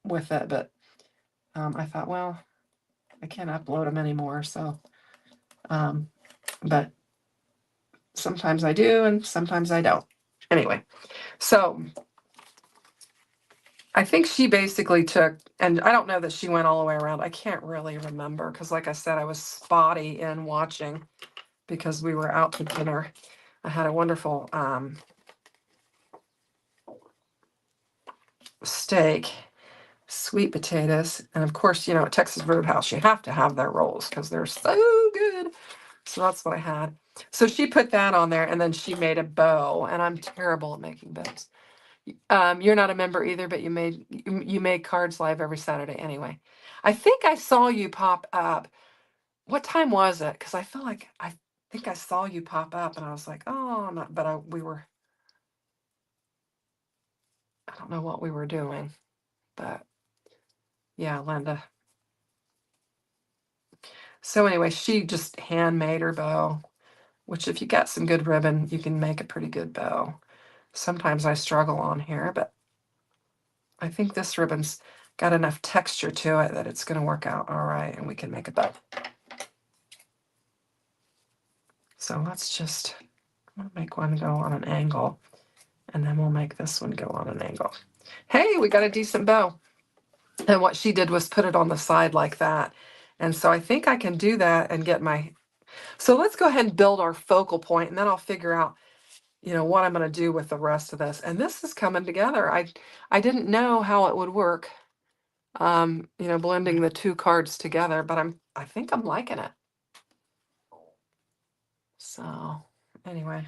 with it, but I thought, well, I can't upload them anymore. So, but sometimes I do and sometimes I don't. Anyway, so I think she basically took, and I don't know that she went all the way around. I can't really remember because, like I said, I was spotty in watching because we were out to dinner. I had a wonderful steak, sweet potatoes, and of course, you know, at Texas Roadhouse, you have to have their rolls because they're so good. So that's what I had. So she put that on there, and then she made a bow, and I'm terrible at making bows. You're not a member either, but you made cards live every Saturday anyway. I think I saw you pop up. What time was it? Because I feel like I think I saw you pop up, and I was like, oh, I'm not. But we were. I don't know what we were doing, but yeah, Linda. So anyway, she just handmade her bow, which if you got some good ribbon, you can make a pretty good bow. Sometimes I struggle on here, but I think this ribbon's got enough texture to it that it's going to work out all right, and we can make a bow. So let's just make one go on an angle, and then we'll make this one go on an angle. Hey, we got a decent bow. And what she did was put it on the side like that. And so I think I can do that and get my... So let's go ahead and build our focal point, and then I'll figure out, you know, what I'm going to do with the rest of this. And this is coming together. I didn't know how it would work, you know, blending the two cards together, but I think I'm liking it. So anyway,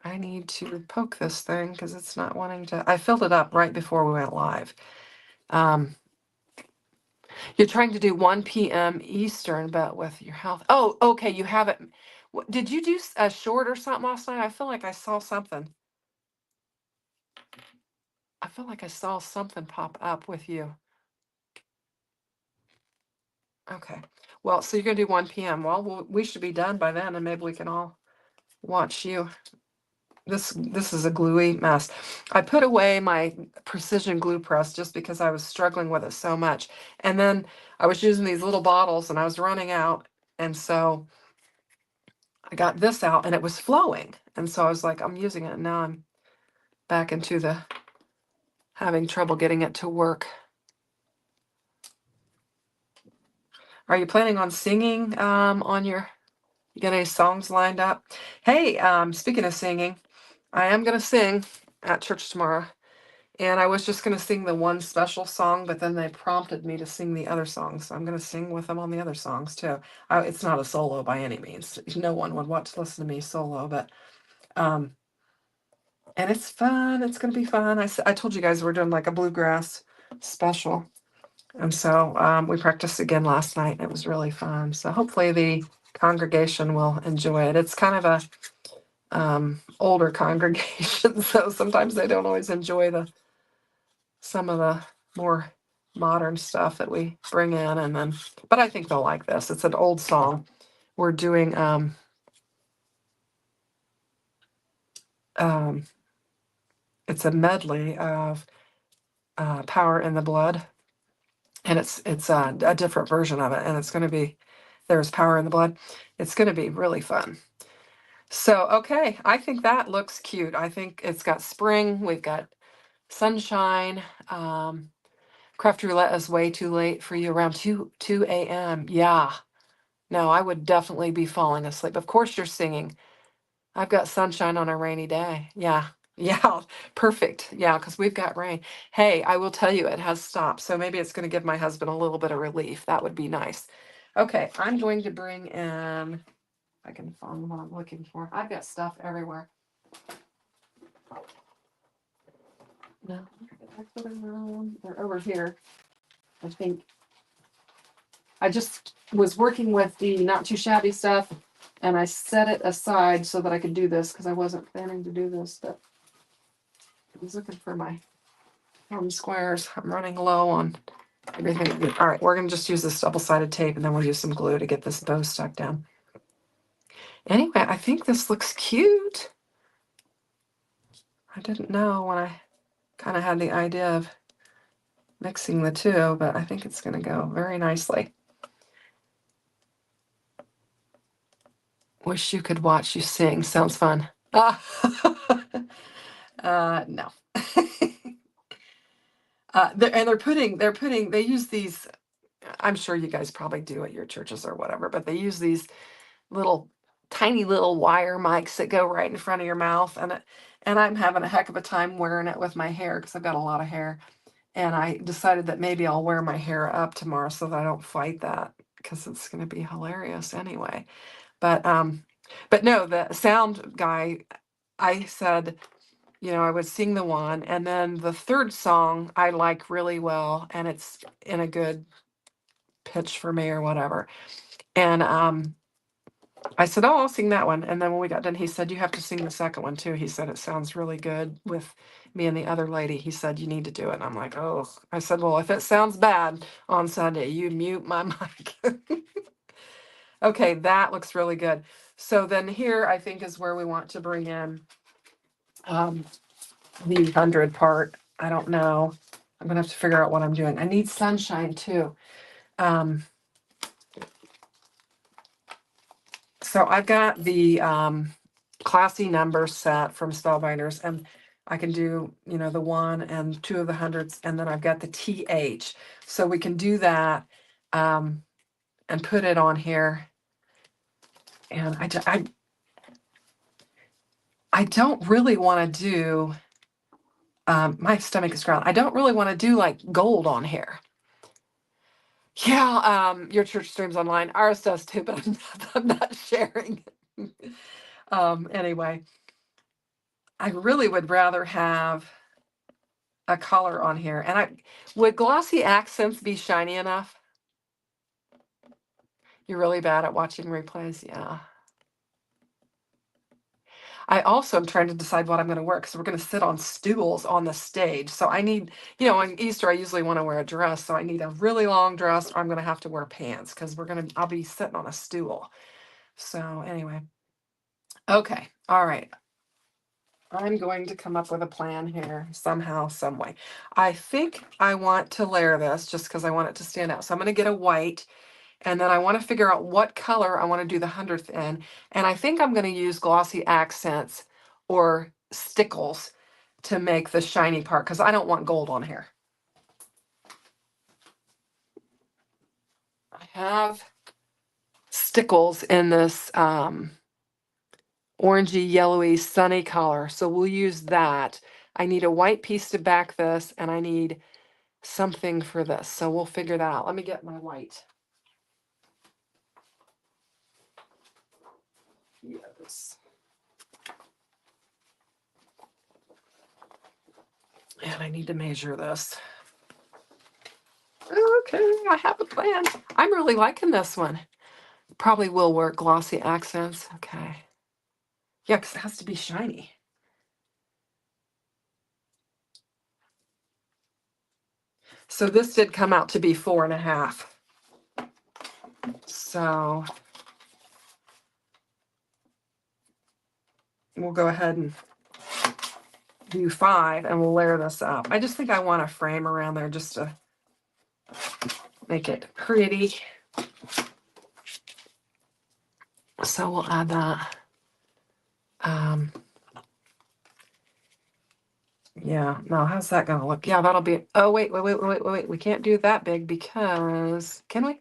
I need to poke this thing because it's not wanting to. I filled it up right before we went live. You're trying to do 1 p.m. Eastern, but with your health. Oh, okay. You have it. Did you do a short or something last night? I feel like I saw something. I feel like I saw something pop up with you. Okay. Well, so you're going to do 1 p.m. Well, we should be done by then, and maybe we can all watch you. This is a gluey mess. I put away my precision glue press just because I was struggling with it so much. And then I was using these little bottles and I was running out. And so I got this out and it was flowing. And so I was like, I'm using it. And now I'm back into the having trouble getting it to work. Are you planning on singing on your, you got any songs lined up? Hey, speaking of singing, I am going to sing at church tomorrow. And I was just going to sing the one special song, but then they prompted me to sing the other songs. So I'm going to sing with them on the other songs too. It's not a solo by any means. No one would want to listen to me solo, but, and it's fun. It's going to be fun. I told you guys we're doing like a bluegrass special. And so we practiced again last night. And it was really fun. So hopefully the congregation will enjoy it. It's kind of a older congregation. So sometimes they don't always enjoy some of the more modern stuff that we bring in, and then, but I think they'll like this. It's an old song. We're doing it's a medley of Power in the Blood, and it's a different version of it, and it's going to be There's Power in the Blood. It's going to be really fun. So okay, I think that looks cute. I think it's got spring, we've got sunshine. Craft roulette is way too late for you, around 2 a.m. Yeah. No, I would definitely be falling asleep. Of course you're singing. I've got sunshine on a rainy day. Yeah. Yeah. Perfect. Yeah, because we've got rain. Hey, I will tell you it has stopped. So maybe it's going to give my husband a little bit of relief. That would be nice. Okay, I'm going to bring in, if I can find what I'm looking for. I've got stuff everywhere. No, they're over here. I think I just was working with the not too shabby stuff, and I set it aside so that I could do this because I wasn't planning to do this, but I was looking for my squares. I'm running low on everything. All right, we're going to just use this double-sided tape, and then we'll use some glue to get this bow stuck down. Anyway, I think this looks cute. I didn't know when I kind of had the idea of mixing the two, but I think it's going to go very nicely. Wish you could watch you sing. Sounds fun. No. They use these, I'm sure you guys probably do at your churches or whatever, but they use these little tiny little wire mics that go right in front of your mouth. And I'm having a heck of a time wearing it with my hair because I've got a lot of hair. And I decided that maybe I'll wear my hair up tomorrow so that I don't fight that because it's going to be hilarious anyway. But no, the sound guy, I said, I would sing the one, and then the third song I like really well, and it's in a good pitch for me or whatever. And I said, "Oh, I'll sing that one." And then when we got done, he said, "You have to sing the second one too." He said, "It sounds really good with me and the other lady." He said, "You need to do it." And I'm like, "Oh." I said, "Well, if it sounds bad on Sunday, you mute my mic." Okay, that looks really good. So then here, I think, is where we want to bring in the 100 part. I don't know. I'm gonna have to figure out what I'm doing. I need sunshine too. So I've got the classy number set from Spellbinders, and I can do, the 1 and 2 of the hundreds, and then I've got the TH. So we can do that and put it on here. And I don't really want to do, my stomach is growling. I don't really want to do like gold on here. Yeah, your church streams online. Ours does too, but I'm not sharing. Anyway, I really would rather have a color on here. And would glossy accents be shiny enough? You're really bad at watching replays. Yeah. I also am trying to decide what I'm going to wear because we're going to sit on stools on the stage. So I need, on Easter, I usually want to wear a dress. So I need a really long dress, or I'm going to have to wear pants because I'll be sitting on a stool. So anyway. Okay. All right. I'm going to come up with a plan here somehow, some way. I think I want to layer this just because I want it to stand out. So I'm going to get a white, and then I want to figure out what color I want to do the 100th in. And I think I'm going to use glossy accents or stickles to make the shiny part because I don't want gold on here. I have stickles in this orangey, yellowy, sunny color. So we'll use that. I need a white piece to back this, and I need something for this. So we'll figure that out. Let me get my white. Yes. And I need to measure this. Okay, I have a plan. I'm really liking this one. Probably will work glossy accents. Okay. Yeah, because it has to be shiny. So this did come out to be 4.5. So we'll go ahead and do 5 and we'll layer this up. I just think I want a frame around there just to make it pretty. So we'll add that. Yeah, no, how's that gonna look? Yeah, that'll be, oh, wait. We can't do that big because, can we?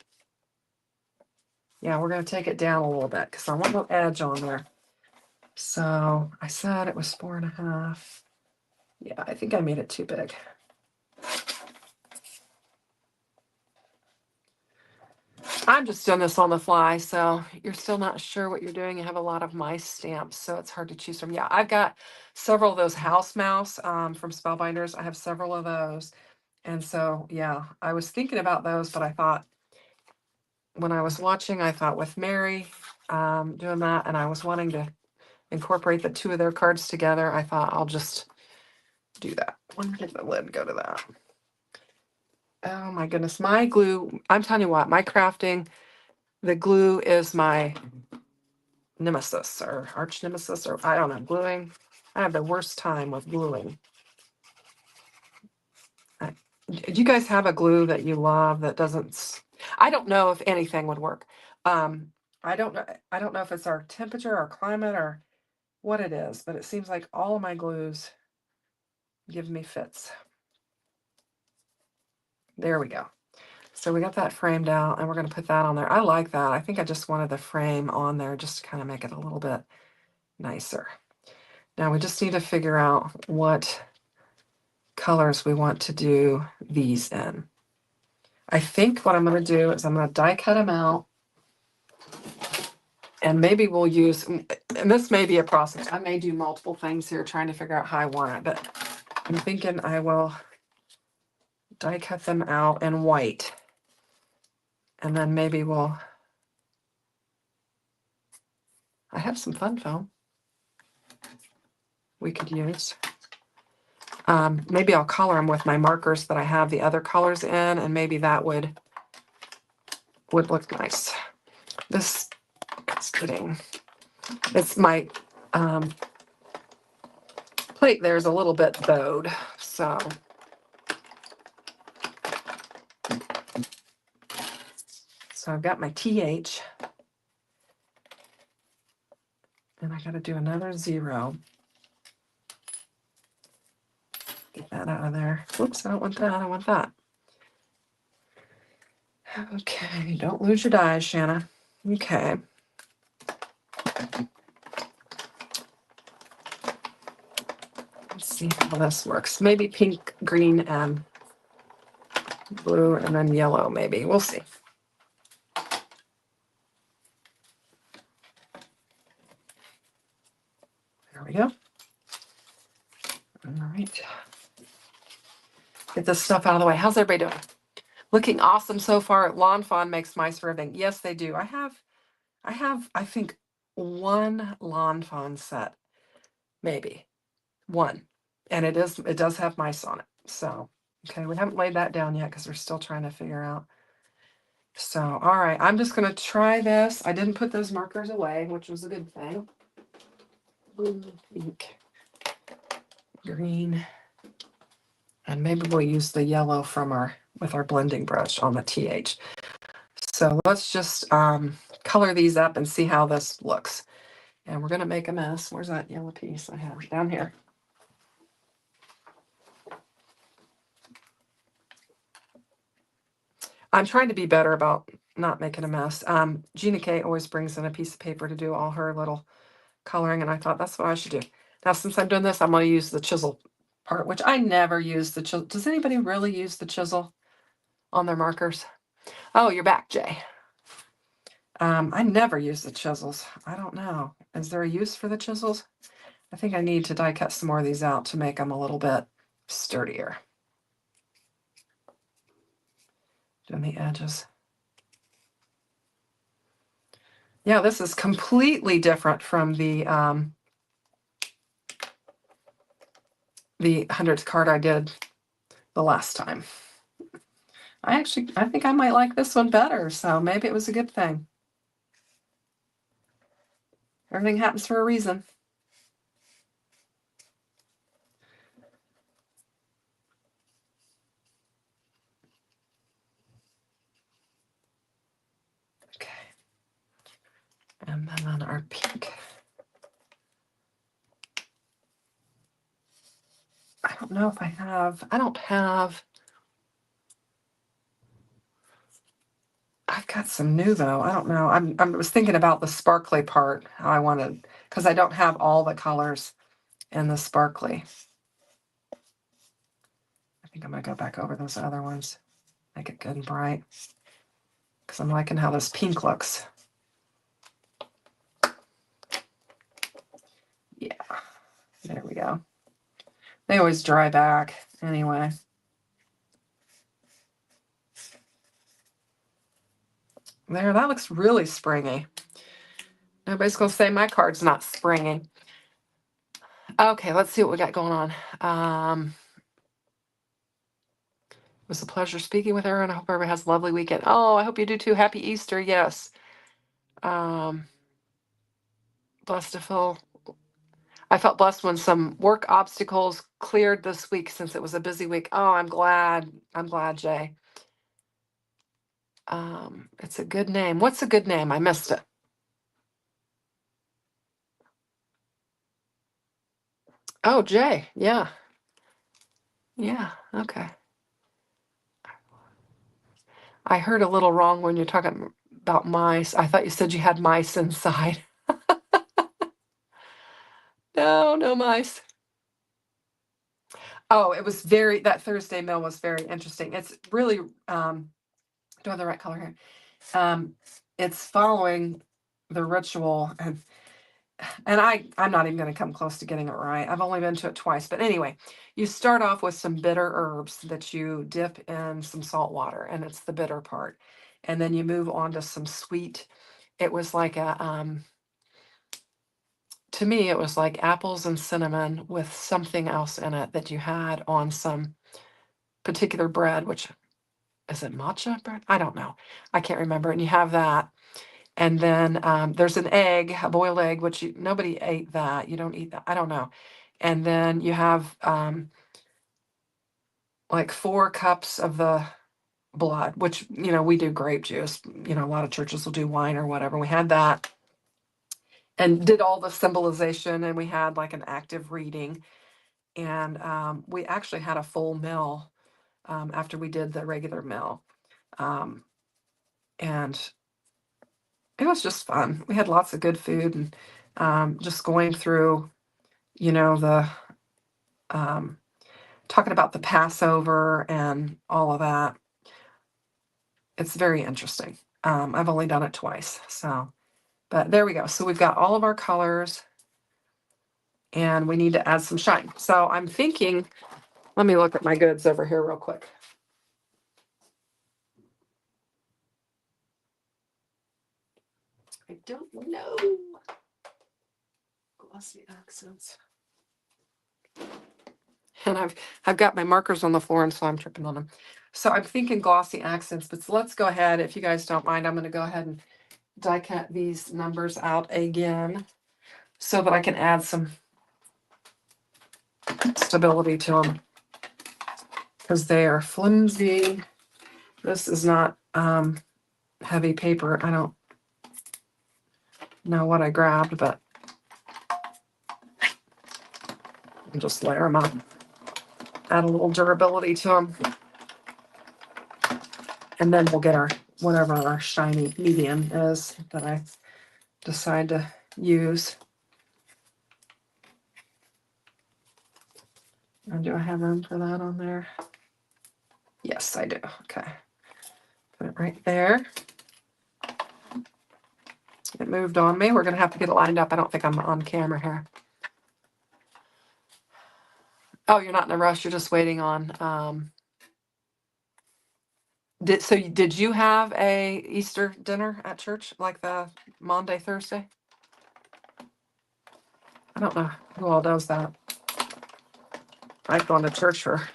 Yeah, we're gonna take it down a little bit because I want no edge on there. So I said it was 4.5. Yeah, I think I made it too big. I'm just doing this on the fly, so you're still not sure what you're doing. You have a lot of mice stamps, so it's hard to choose from. Yeah, I've got several of those house mouse from Spellbinders. I have several of those. And so, yeah, I was thinking about those, but I thought when I was watching, I thought with Mary doing that, and I was wanting to incorporate the 2 of their cards together, I thought I'll just do that. When did the lid go to that? Oh my goodness, my glue, I'm telling you what, my crafting, the glue is my nemesis or arch nemesis, or I don't know, gluing. I have the worst time with gluing. Do you guys have a glue that you love that doesn't? I don't know if anything would work. I don't know. I don't know if it's our temperature, our climate, or what it is, but it seems like all of my glues give me fits. There we go. So we got that framed out, and we're going to put that on there. I like that. I think I just wanted the frame on there just to kind of make it a little bit nicer. Now we just need to figure out what colors we want to do these in. I think what I'm going to do is I'm going to die cut them out, and maybe we'll use, and this may be a process. I may do multiple things here trying to figure out how I want it, but I'm thinking I will die cut them out in white, and then maybe I have some fun foam we could use. Maybe I'll color them with my markers that I have the other colors in, and maybe that would look nice. This is kidding. It's my plate there's a little bit bowed, so I've got my TH, and I got to do another 0. Get that out of there. Whoops, I don't want that. I want that. Okay, don't lose your dies, Shanna. Okay. Let's see how this works. Maybe pink, green, and blue, and then yellow, maybe. We'll see. There we go. All right. Get this stuff out of the way. How's everybody doing? Looking awesome so far. Lawn Fawn makes mice for everything. Yes, they do. I have, I think, one Lawn Fawn set, maybe one, and it does have mice on it. So, okay, we haven't laid that down yet because we're still trying to figure out. So, all right, I'm just gonna try this. I didn't put those markers away, which was a good thing. Blue, pink, green, and maybe we'll use the yellow from with our blending brush on the TH. So let's just color these up and see how this looks. And we're gonna make a mess. Where's that yellow piece I have? Down here. I'm trying to be better about not making a mess. Gina K always brings in a piece of paper to do all her little coloring, and I thought that's what I should do. Now, since I'm doing this, I'm going to use the chisel part, which I never use the chisel. Does anybody really use the chisel on their markers? Oh, you're back, Jay. I never use the chisels. I don't know. Is there a use for the chisels? I think I need to die cut some more of these out to make them a little bit sturdier. Doing the edges. Yeah, this is completely different from the 100th card I did the last time. I think I might like this one better, so maybe it was a good thing. Everything happens for a reason. Okay. And then on our pink. I don't know if I don't have. I've got some new though. I don't know. I was thinking about the sparkly part, how I wanted, because I don't have all the colors in the sparkly. I think I'm gonna go back over those other ones, make it good and bright, because I'm liking how this pink looks. Yeah, there we go. They always dry back anyway. There, that looks really springy. Nobody's gonna say my card's not springy. Okay, let's see what we got going on. It was a pleasure speaking with her, and I hope everybody has a lovely weekend. Oh, I hope you do too. Happy Easter, yes. Blessed to feel. I felt blessed when some work obstacles cleared this week since it was a busy week. Oh, I'm glad. I'm glad, Jay. It's a good name. What's a good name? I missed it. Oh, Jay. Yeah. Yeah. Okay. I heard a little wrong when you're talking about mice. I thought you said you had mice inside. No, no mice. Oh, it was that Thursday meal was very interesting. It's really, do I have the right color here? It's following the ritual, and I'm not even going to come close to getting it right. I've only been to it twice, but anyway, you start off with some bitter herbs that you dip in some salt water, and it's the bitter part, and then you move on to some sweet. It was like to me, it was like apples and cinnamon with something else in it that you had on some particular bread, which is it matcha bread? I don't know. I can't remember. And you have that. And then there's an egg, a boiled egg, which nobody ate that. You don't eat that. I don't know. And then you have like 4 cups of the blood, which, we do grape juice. A lot of churches will do wine or whatever. We had that and did all the symbolization, and we had like an active reading. And we actually had a full meal after we did the regular meal. And it was just fun. We had lots of good food, and just going through, the talking about the Passover and all of that. It's very interesting. I've only done it twice, but there we go. So we've got all of our colors, and we need to add some shine. So I'm thinking, let me look at my goods over here real quick. I don't know. Glossy accents. And I've got my markers on the floor, and so I'm tripping on them. So I'm thinking glossy accents, but let's go ahead. If you guys don't mind, I'm going to go ahead and die cut these numbers out again so that I can add some stability to them, because they are flimsy. This is not heavy paper. I don't know what I grabbed, but I'll just layer them up, add a little durability to them, and then we'll get our whatever our shiny medium is that I decide to use. And do I have room for that on there? Yes, I do. Okay. Put it right there. It moved on me. We're going to have to get it lined up. I don't think I'm on camera here. Oh, you're not in a rush. You're just waiting on. Did you have a Easter dinner at church, like the Maundy, Thursday? I don't know who all does that. I've gone to church for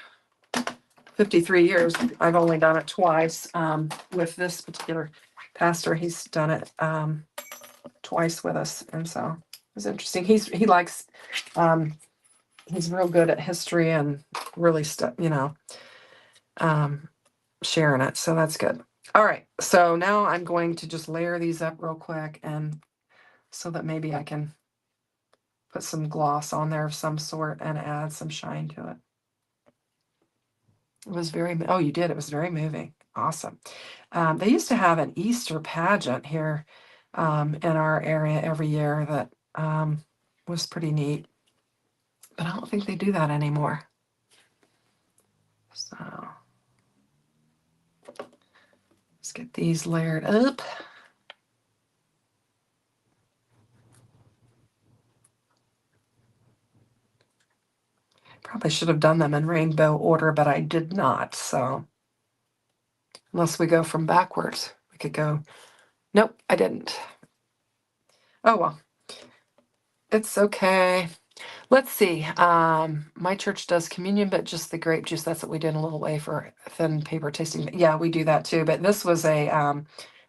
53 years. I've only done it twice. With this particular pastor, he's done it twice with us, and so it was interesting. He likes. He's real good at history and really sharing it. So that's good. All right. So now I'm going to just layer these up real quick, and so that maybe I can put some gloss on there of some sort and add some shine to it. It was oh, you did. It was very moving. Awesome. They used to have an Easter pageant here in our area every year that was pretty neat, but I don't think they do that anymore. So let's get these layered up. Probably should have done them in rainbow order, but I did not. So unless we go from backwards, we could go. Nope, I didn't. Oh, well, it's okay. Let's see. My church does communion, but just the grape juice. That's what we did in a little way for thin paper tasting. Yeah, we do that too. But this was a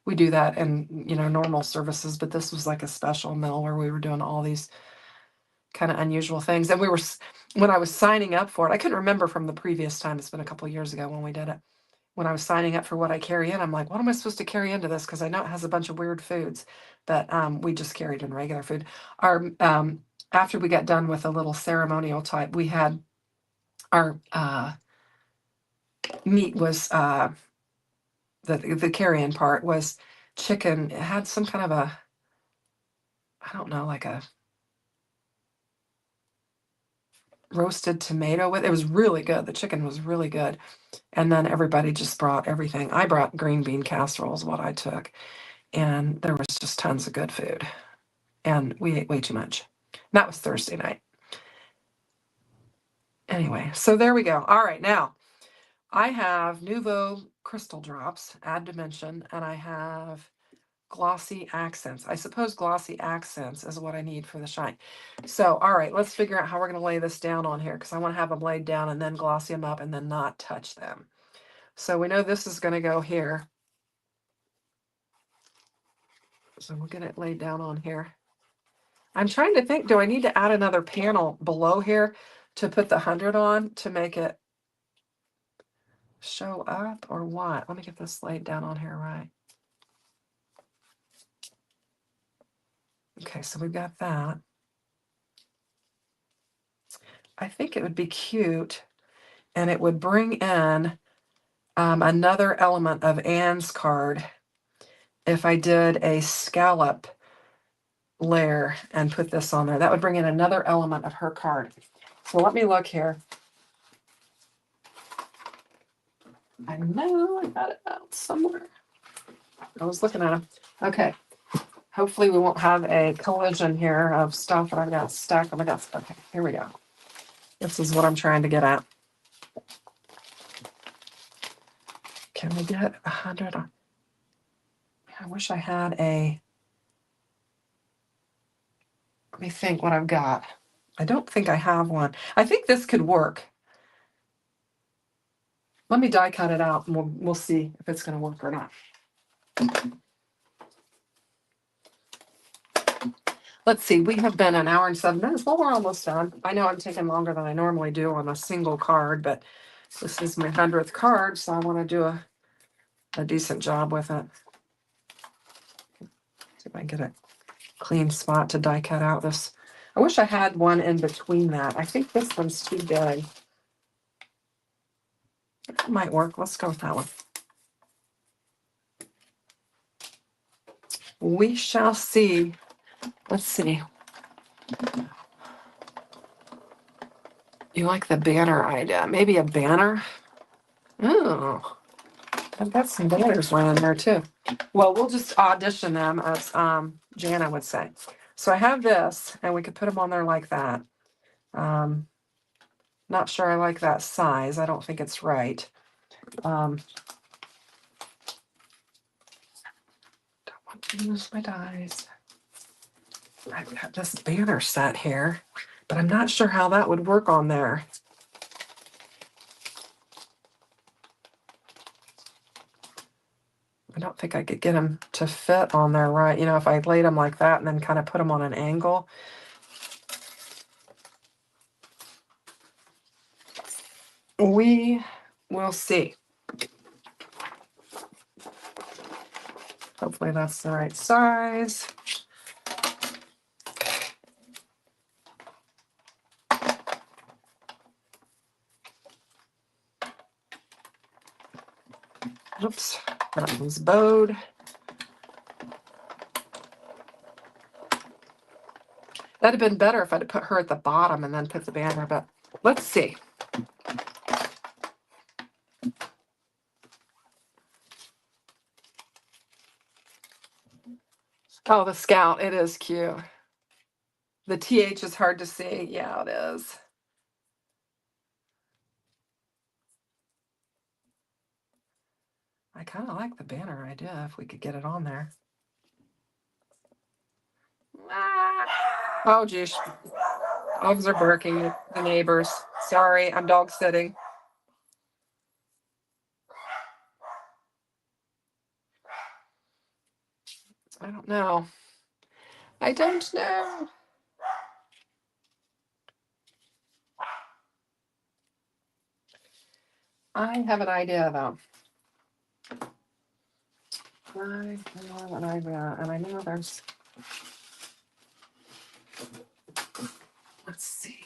we do that in, normal services, but this was like a special meal where we were doing all these kind of unusual things. And when I was signing up for it, I couldn't remember from the previous time. It's been a couple years ago when we did it. When I was signing up for what I carry in, I'm like, what am I supposed to carry into this? Because I know it has a bunch of weird foods, but we just carried in regular food. Our After we got done with a little ceremonial type, we had our meat was the carry-in part was chicken. It had some kind of I don't know, like a roasted tomato with it. Was really good. The chicken was really good. And then everybody just brought everything. I brought green bean casserole is what I took. And there was just tons of good food. And we ate way too much. And that was Thursday night. Anyway, so there we go. All right, now I have Nouveau Crystal Drops, Add Dimension, and I have Glossy Accents. I suppose Glossy Accents is what I need for the shine. So, all right, let's figure out how we're going to lay this down on here because I want to have them laid down and then glossy them up and then not touch them. So we know this is going to go here. So we'll get it laid down on here. I'm trying to think, do I need to add another panel below here to put the 100 on to make it show up or what? Let me get this laid down on here right. Okay, so we've got that. I think it would be cute and it would bring in another element of Anne's card if I did a scallop layer and put this on there. That would bring in another element of her card. So let me look here. I know I got it out somewhere. I was looking at them. Okay. Hopefully we won't have a collision here of stuff that I've got stacked on my desk. Okay, here we go. This is what I'm trying to get at. Can we get 100 on? I wish I had a, let me think what I've got. I don't think I have one. I think this could work. Let me die cut it out and we'll see if it's going to work or not. Let's see, we have been an hour and 7 minutes. Well, we're almost done. I know I'm taking longer than I normally do on a single card, but this is my 100th card, so I want to do a decent job with it. See if I can get a clean spot to die cut out this. I wish I had one in between that. I think this one's too big. It might work. Let's go with that one. We shall see. Let's see. You like the banner idea? Maybe a banner? Oh, I've got some banners laying there too. Well, we'll just audition them as Jana would say. So I have this, and we could put them on there like that. Not sure I like that size. I don't think it's right. Don't want to use my dies. I've got this banner set here, but I'm not sure how that would work on there. I don't think I could get them to fit on there right. If I laid them like that and then kind of put them on an angle. We will see. Hopefully that's the right size. Oops, that one's bowed. That'd have been better if I'd put her at the bottom and then put the banner, but let's see. Oh, the scout, it is cute. The TH is hard to see. Yeah, it is. I kind of like the banner idea if we could get it on there. Oh, geez. Dogs are barking, the neighbors. Sorry, I'm dog sitting. I don't know. I don't know. I have an idea though. I have an idea, and I know there's. Let's see.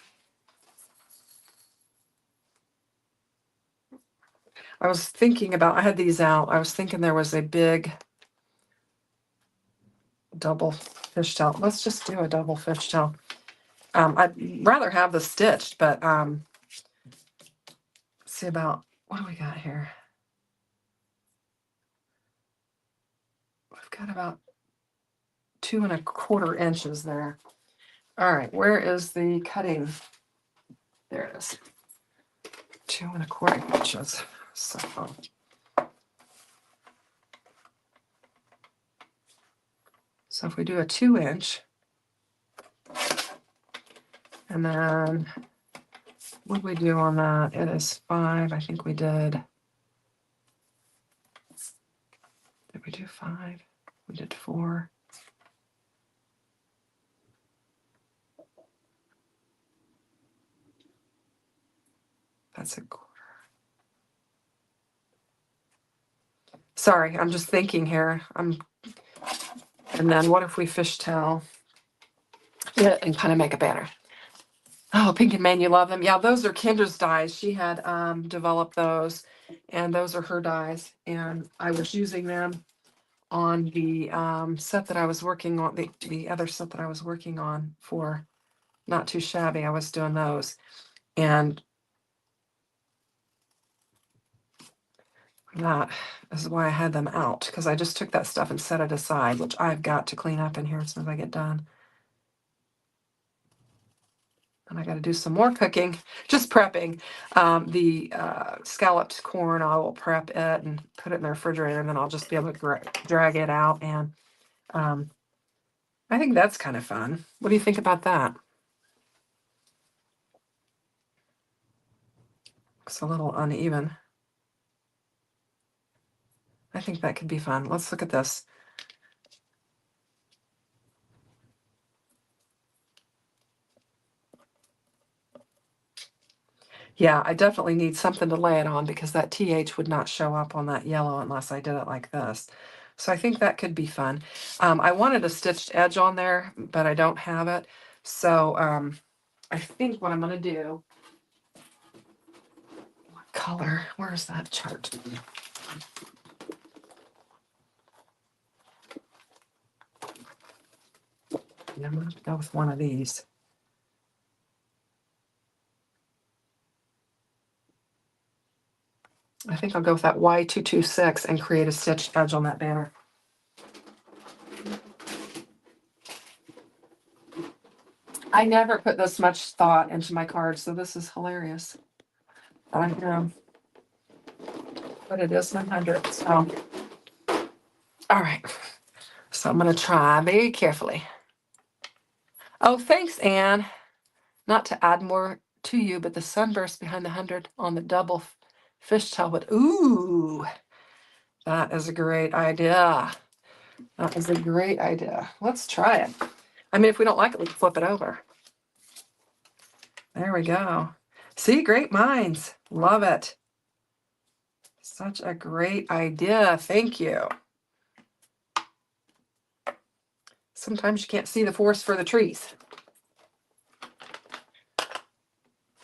I was thinking about. I had these out. I was thinking there was a big double fishtail. Let's just do a double fishtail. I'd rather have the stitched, but see about what do we got here? We've got about 2¼ inches there. All right, where is the cutting? There it is. 2¼ inches. So if we do a 2-inch, and then what did we do on that? It is 5. I think we did. Did we do 5? We did 4. That's a quarter. Sorry, I'm just thinking here. And then what if we fishtail it and kind of make a banner? Oh, Pink and Man, you love them. Yeah, those are Kendra's dies. She had developed those, and those are her dies. And I was using them on the set that I was working on, the other set that I was working on for Not Too Shabby. I was doing those. And that is why I had them out, because I just took that stuff and set it aside, which I've got to clean up in here as soon as I get done. And I got to do some more cooking, just prepping. The scalloped corn, I will prep it and put it in the refrigerator, and then I'll just be able to drag it out. And I think that's kind of fun. What do you think about that? Looks a little uneven. I think that could be fun. Let's look at this. Yeah, I definitely need something to lay it on, because that TH would not show up on that yellow unless I did it like this. So I think that could be fun. I wanted a stitched edge on there, but I don't have it. So I think what I'm going to do, what color? Where's that chart? Yeah, I'm going to go with one of these. I think I'll go with that Y226 and create a stitched edge on that banner. I never put this much thought into my cards, so this is hilarious. I know. But it is 100. So, all right. So I'm going to try very carefully. Oh, thanks, Anne. Not to add more to you, but the sunburst behind the 100 on the double fishtail would. Ooh, that is a great idea. That is a great idea. Let's try it. I mean, if we don't like it, we can flip it over. There we go. See, great minds. Love it. Such a great idea. Thank you. Sometimes you can't see the forest for the trees.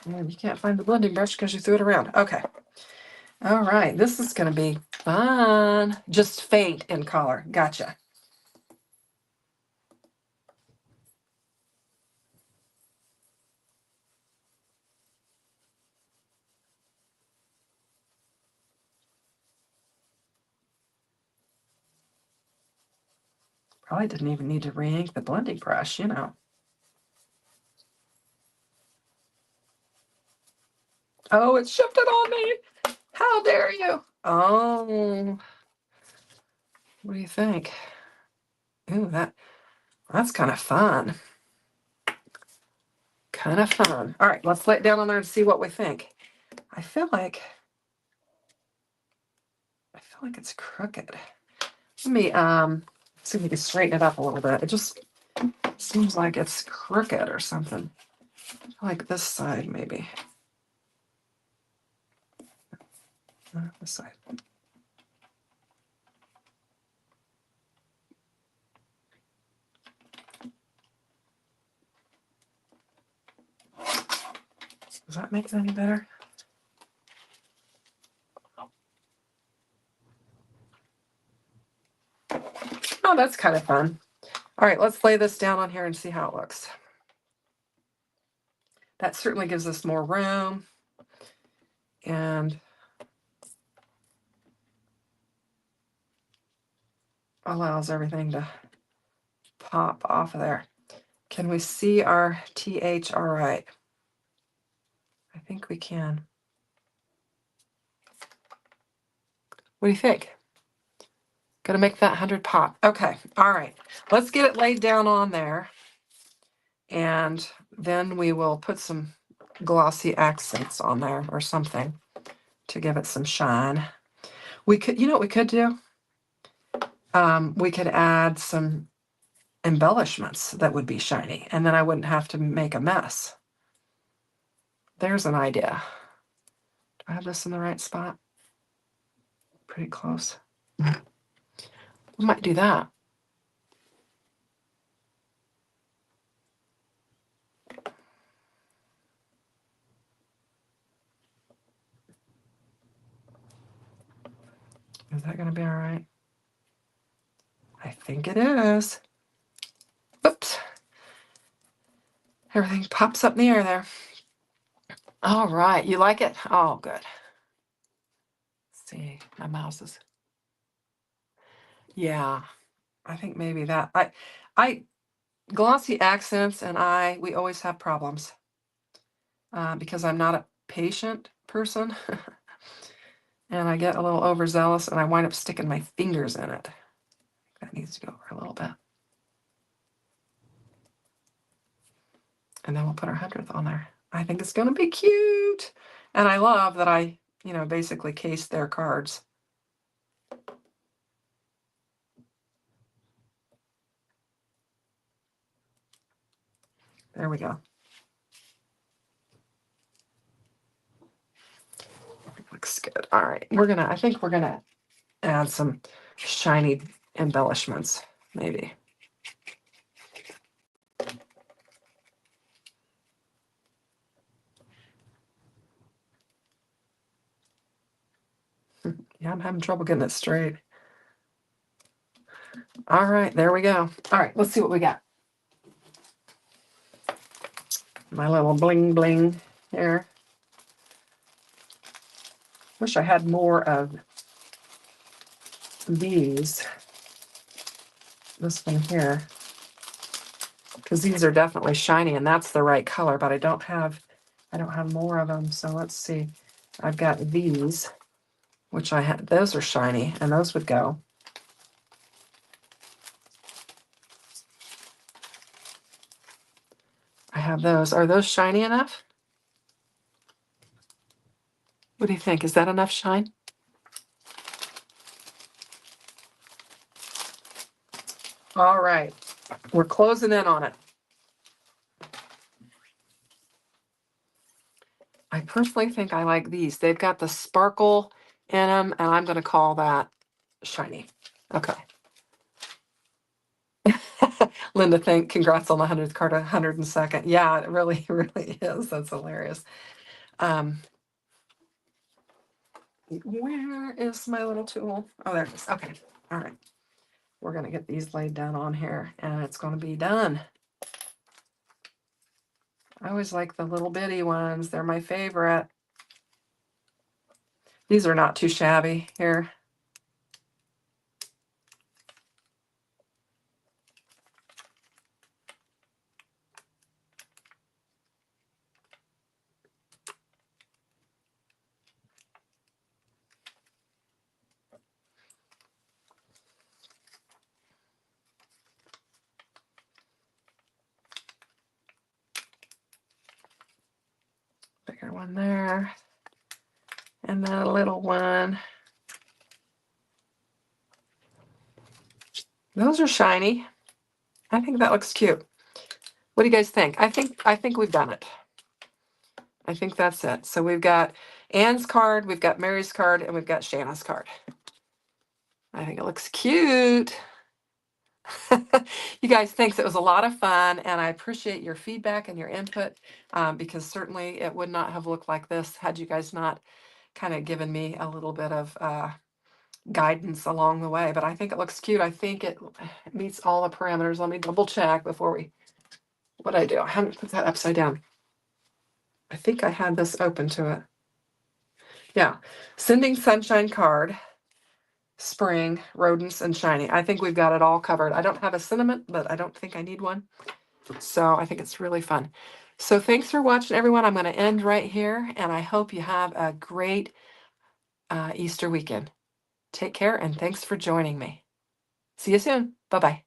And you can't find the blending brush because you threw it around. Okay. All right. This is going to be fun. Just faint in color. Gotcha. Probably didn't even need to re-ink the blending brush, you know. Oh, it shifted on me. How dare you? Oh, what do you think? Ooh, that's kind of fun. Kind of fun. All right, let's lay it down on there and see what we think. I feel like it's crooked. Let me See if we can straighten it up a little bit. It just seems like it's crooked or something. Like this side, maybe. This side. Does that make it any better? Oh, that's kind of fun. All right, let's lay this down on here and see how it looks. That certainly gives us more room and allows everything to pop off of there. Can we see our TH all right? I think we can. What do you think? Gonna make that 100 pop. Okay, all right. Let's get it laid down on there. And then we will put some glossy accents on there or something to give it some shine. We could, you know what we could do? We could add some embellishments that would be shiny, and then I wouldn't have to make a mess. There's an idea. Do I have this in the right spot? Pretty close. We might do that. Is that going to be all right? I think it is. Oops. Everything pops up in the air there. All right. You like it? Oh, good. Let's see, my mouse is. Yeah, I think maybe that. I glossy accents and we always have problems because I'm not a patient person and I get a little overzealous and I wind up sticking my fingers in it. That needs to go over a little bit. And then we'll put our 100th on there. I think it's going to be cute. And I love that I, basically cased their cards. There we go. Looks good. All right. I think we're going to add some shiny embellishments, maybe. Yeah, I'm having trouble getting it straight. All right, there we go. All right, let's see what we got. My little bling bling here. Wish I had more of these. This one here. Because these are definitely shiny and that's the right color, but I don't have more of them. So let's see. I've got these, which those are shiny and those would go. I have those. Are those shiny enough? What do you think? Is that enough shine? All right. We're closing in on it. I personally think I like these. They've got the sparkle in them, and I'm going to call that shiny. Okay. Linda, congrats on the 100th card, 102nd. Yeah, it really, really is. That's hilarious. Where is my little tool? Oh, there it is. Okay. All right. We're going to get these laid down on here, and it's going to be done. I always like the little bitty ones. They're my favorite. These are not too shabby here. Bigger one there. And then a little one. Those are shiny. I think that looks cute. What do you guys think? I think we've done it. I think that's it. So we've got Anne's card, we've got Mary's card, and we've got Shanna's card. I think it looks cute. You guys, thanks. It was a lot of fun, and I appreciate your feedback and your input, because certainly it would not have looked like this had you guys not kind of given me a little bit of guidance along the way. But I think it looks cute. I think it meets all the parameters. Let me double check before we, what I do. I haven't put that upside down. I think I had this open to it. Yeah. Sending Sunshine card, spring, rodents, and shiny. I think we've got it all covered. I don't have a sentiment, but I don't think I need one. So I think it's really fun. So thanks for watching, everyone. I'm going to end right here, and I hope you have a great Easter weekend. Take care, and thanks for joining me. See you soon. Bye-bye.